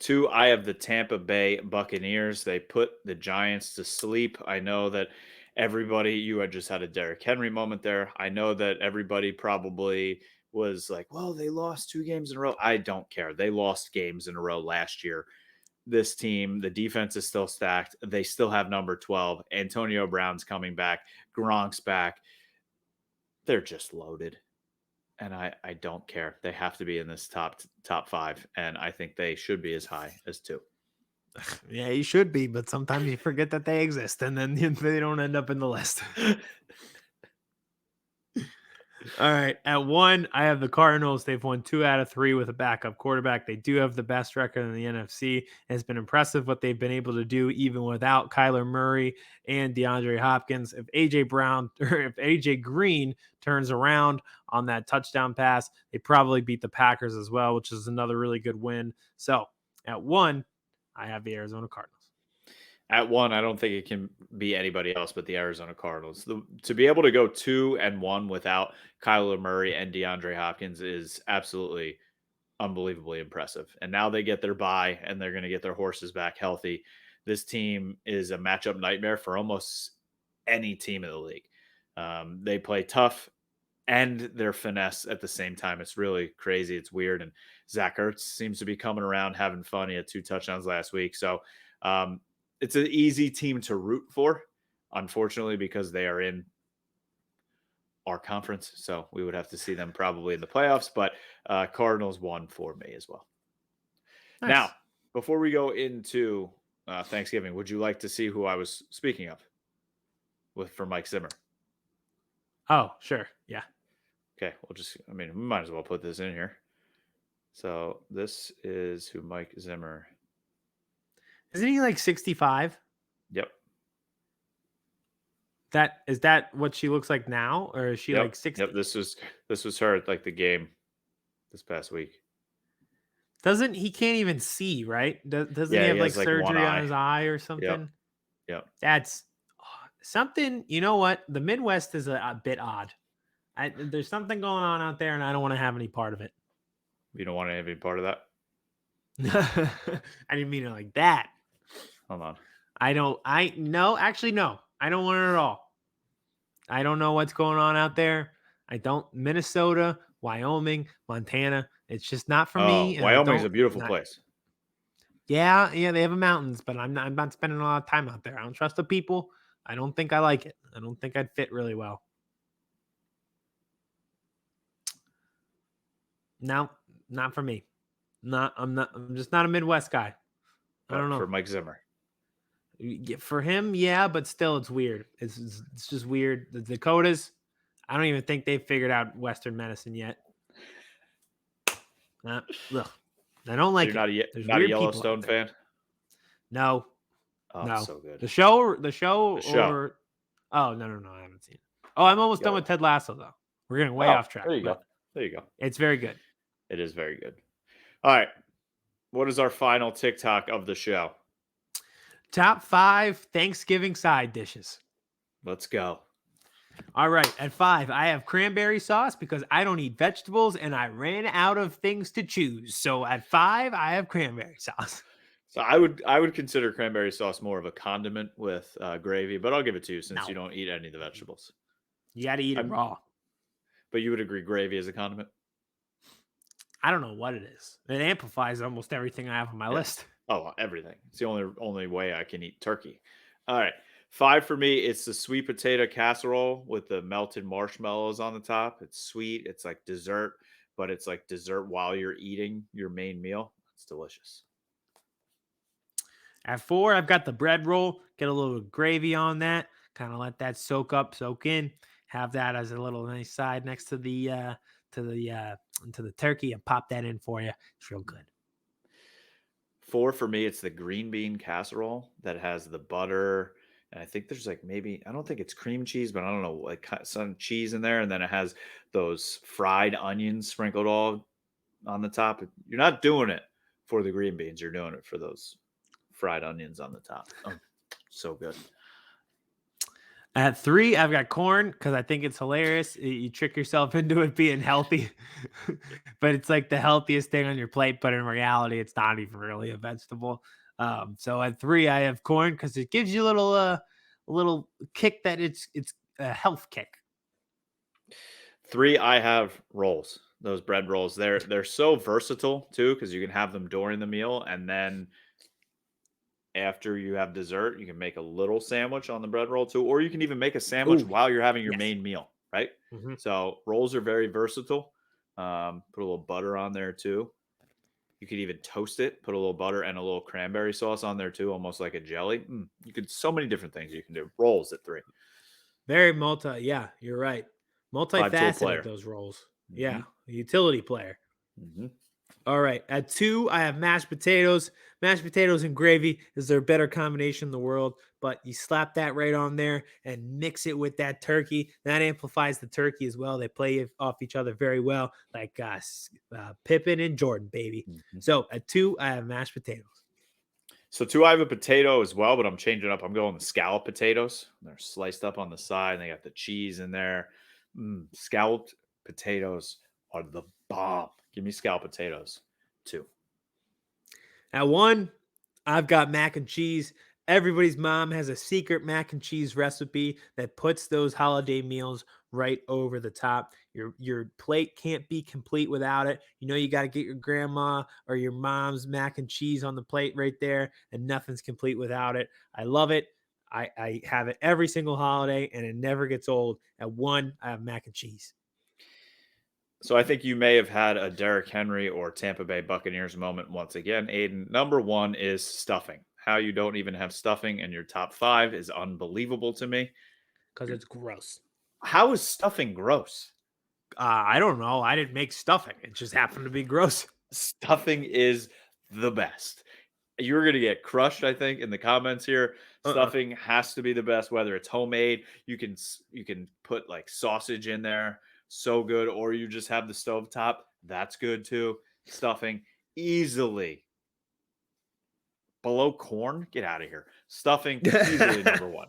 2, I have the Tampa Bay Buccaneers. They put the Giants to sleep. I know that you had just had a Derrick Henry moment there. I know that everybody probably was like, well, they lost 2 games in a row. I don't care. They lost games in a row last year. This team, the defense is still stacked. They still have number 12. Antonio Brown's coming back. Gronk's back. They're just loaded. And I don't care. They have to be in this top 5, and I think they should be as high as 2. Yeah, you should be, but sometimes you forget that they exist, and then they don't end up in the list. All right, at 1, I have the Cardinals. They've won 2 out of 3 with a backup quarterback. They do have the best record in the NFC. It's been impressive what they've been able to do, even without Kyler Murray and DeAndre Hopkins. If AJ Green turns around on that touchdown pass, they probably beat the Packers as well, which is another really good win. So at 1, I have the Arizona Cardinals. At 1, I don't think it can be anybody else but the Arizona Cardinals. To be able to go 2-1 without Kyler Murray and DeAndre Hopkins is absolutely unbelievably impressive. And now they get their bye, and they're going to get their horses back healthy. This team is a matchup nightmare for almost any team in the league. They play tough and their finesse at the same time. It's really crazy. It's weird. And Zach Ertz seems to be coming around, having fun. He had 2 touchdowns last week. So, it's an easy team to root for, unfortunately, because they are in our conference. So we would have to see them probably in the playoffs, but Cardinals 1 for me as well. Nice. Now, before we go into Thanksgiving, would you like to see who I was speaking of for Mike Zimmer? Oh, sure. Yeah. Okay. We might as well put this in here. So this is who Mike Zimmer. Isn't he like 65? Yep. Is that what she looks like now, or is she like 60? Yep. This was her at like the game this past week. He can't even see, right? Doesn't he have like surgery on his eye or something? Yep. That's something. You know what? The Midwest is a bit odd. There's something going on out there, and I don't want to have any part of it. You don't want to have any part of that? I didn't mean it like that. Hold on. No. I don't want it at all. I don't know what's going on out there. Minnesota, Wyoming, Montana. It's just not for me. Wyoming's a beautiful place. Yeah, they have mountains, but I'm not spending a lot of time out there. I don't trust the people. I don't think I like it. I don't think I'd fit really well. No, not for me. I'm just not a Midwest guy. I don't know. For Mike Zimmer. For him, yeah, but still, it's weird. It's just weird. The Dakotas, I don't even think they've figured out Western medicine yet. I don't like so it. You're not a Yellowstone fan? No. Oh, no. So good. The show. Or oh no, I haven't seen it. Oh, I'm almost done with Ted Lasso though. We're getting way off track. There you go. It's very good. It is very good. All right. What is our final TikTok of the show? Top 5 Thanksgiving side dishes. Let's go. All right. At 5, I have cranberry sauce because I don't eat vegetables and I ran out of things to choose. So at 5, I have cranberry sauce. So I would consider cranberry sauce more of a condiment with gravy, but I'll give it to you since you don't eat any of the vegetables. You got to eat it raw. But you would agree gravy is a condiment? I don't know what it is. It amplifies almost everything I have on my list. Oh, everything. It's the only way I can eat turkey. All right. 5 for me, it's the sweet potato casserole with the melted marshmallows on the top. It's sweet. It's like dessert, but it's like dessert while you're eating your main meal. It's delicious. At 4, I've got the bread roll. Get a little gravy on that. Kind of let that soak in. have that as a little nice side next to the turkey and pop that in for you. It's real good. 4 for me, it's the green bean casserole that has the butter. And I think there's like maybe, I don't think it's cream cheese, but I don't know, like some cheese in there. And then it has those fried onions sprinkled all on the top. You're not doing it for the green beans. You're doing it for those fried onions on the top. Oh, so good. At 3, I've got corn because I think it's hilarious. You trick yourself into it being healthy, but it's like the healthiest thing on your plate. But in reality, it's not even really a vegetable. So at 3, I have corn because it gives you a little kick that it's a health kick. 3, I have rolls. Those bread rolls. They're so versatile too because you can have them during the meal, and then after you have dessert, you can make a little sandwich on the bread roll too, or you can even make a sandwich while you're having your main meal, right? Mm-hmm. So rolls are very versatile. Put a little butter on there too. You could even toast it, put a little butter and a little cranberry sauce on there too, almost like a jelly. You could, so many different things you can do. Rolls at 3. Very yeah, you're right. Multifaceted, those rolls. Mm-hmm. Yeah, a utility player. Mm-hmm. All right. At 2, I have mashed potatoes. Mashed potatoes and gravy is their better combination in the world, but you slap that right on there and mix it with that turkey. That amplifies the turkey as well. They play off each other very well, like Pippen and Jordan, baby. Mm-hmm. So at 2, I have mashed potatoes. So 2, I have a potato as well, but I'm changing up. I'm going the scallop potatoes. They're sliced up on the side, and they got the cheese in there. Scalloped potatoes are the bomb. Give me scalloped potatoes, 2. At 1, I've got mac and cheese. Everybody's mom has a secret mac and cheese recipe that puts those holiday meals right over the top. Your plate can't be complete without it. You know, you got to get your grandma or your mom's mac and cheese on the plate right there, and nothing's complete without it. I love it. I have it every single holiday, and it never gets old. At 1, I have mac and cheese. So I think you may have had a Derrick Henry or Tampa Bay Buccaneers moment once again, Aidan. Number 1 is stuffing. How you don't even have stuffing in your top 5 is unbelievable to me. Because it's gross. How is stuffing gross? I don't know. I didn't make stuffing. It just happened to be gross. Stuffing is the best. You're going to get crushed, I think, in the comments here. Stuffing has to be the best, whether it's homemade. You can put like sausage in there. So good. Or you just have the stovetop. That's good too. Stuffing easily below corn. Get out of here. Stuffing easily number 1.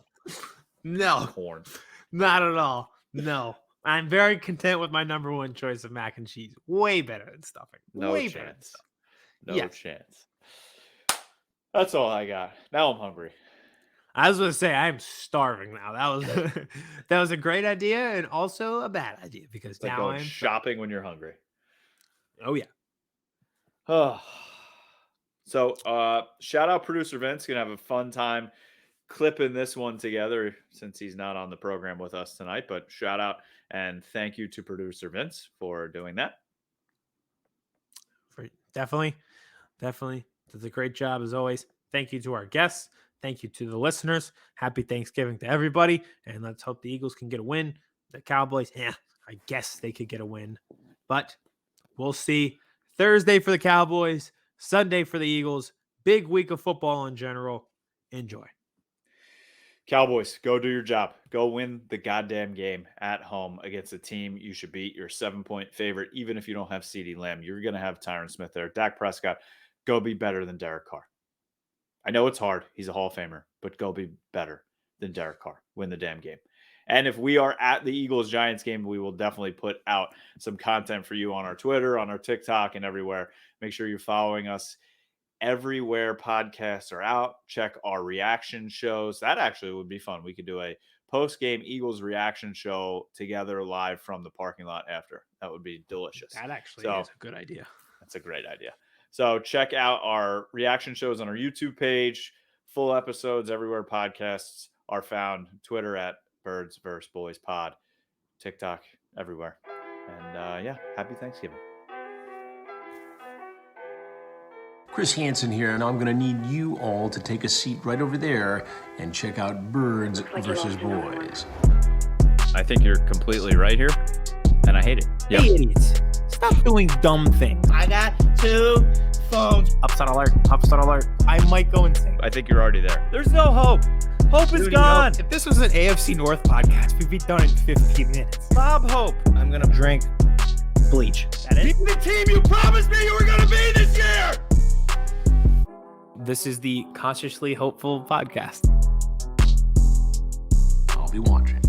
No. Corn. Not at all. No. I'm very content with my number 1 choice of mac and cheese. Way better than stuffing. No chance. No chance. That's all I got. Now I'm hungry. I was going to say I'm starving now. That was a great idea and also a bad idea because it's like now I'm shopping when you're hungry. Oh yeah. So shout out producer Vince. Gonna have a fun time clipping this one together since he's not on the program with us tonight. But shout out and thank you to producer Vince for doing that. Definitely. Does a great job as always. Thank you to our guests. Thank you to the listeners. Happy Thanksgiving to everybody. And let's hope the Eagles can get a win. The Cowboys, I guess they could get a win. But we'll see. Thursday for the Cowboys. Sunday for the Eagles. Big week of football in general. Enjoy. Cowboys, go do your job. Go win the goddamn game at home against a team you should beat. You're a 7-point favorite. Even if you don't have CeeDee Lamb, you're going to have Tyron Smith there. Dak Prescott, go be better than Derek Carr. I know it's hard. He's a Hall of Famer, but go be better than Derek Carr. Win the damn game. And if we are at the Eagles-Giants game, we will definitely put out some content for you on our Twitter, on our TikTok, and everywhere. Make sure you're following us everywhere podcasts are out. Check our reaction shows. That actually would be fun. We could do a post-game Eagles reaction show together live from the parking lot after. That would be delicious. That actually is a good idea. That's a great idea. So check out our reaction shows on our YouTube page. Full episodes everywhere podcasts are found. Twitter at Birds vs. Boys Pod. TikTok everywhere. And happy Thanksgiving. Chris Hansen here, and I'm going to need you all to take a seat right over there and check out Birds vs. Boys. I think you're completely right here, and I hate it. Yep. Hey, idiots. Stop doing dumb things. I got 2 phones. Upside alert. Upside alert. I might go insane. I think you're already there. There's no hope. Hope is gone. If this was an AFC North podcast, we'd be done in 15 minutes. Bob Hope. I'm going to drink bleach. That is be the team you promised me you were going to be this year. This is the Consciously Hopeful podcast. I'll be watching.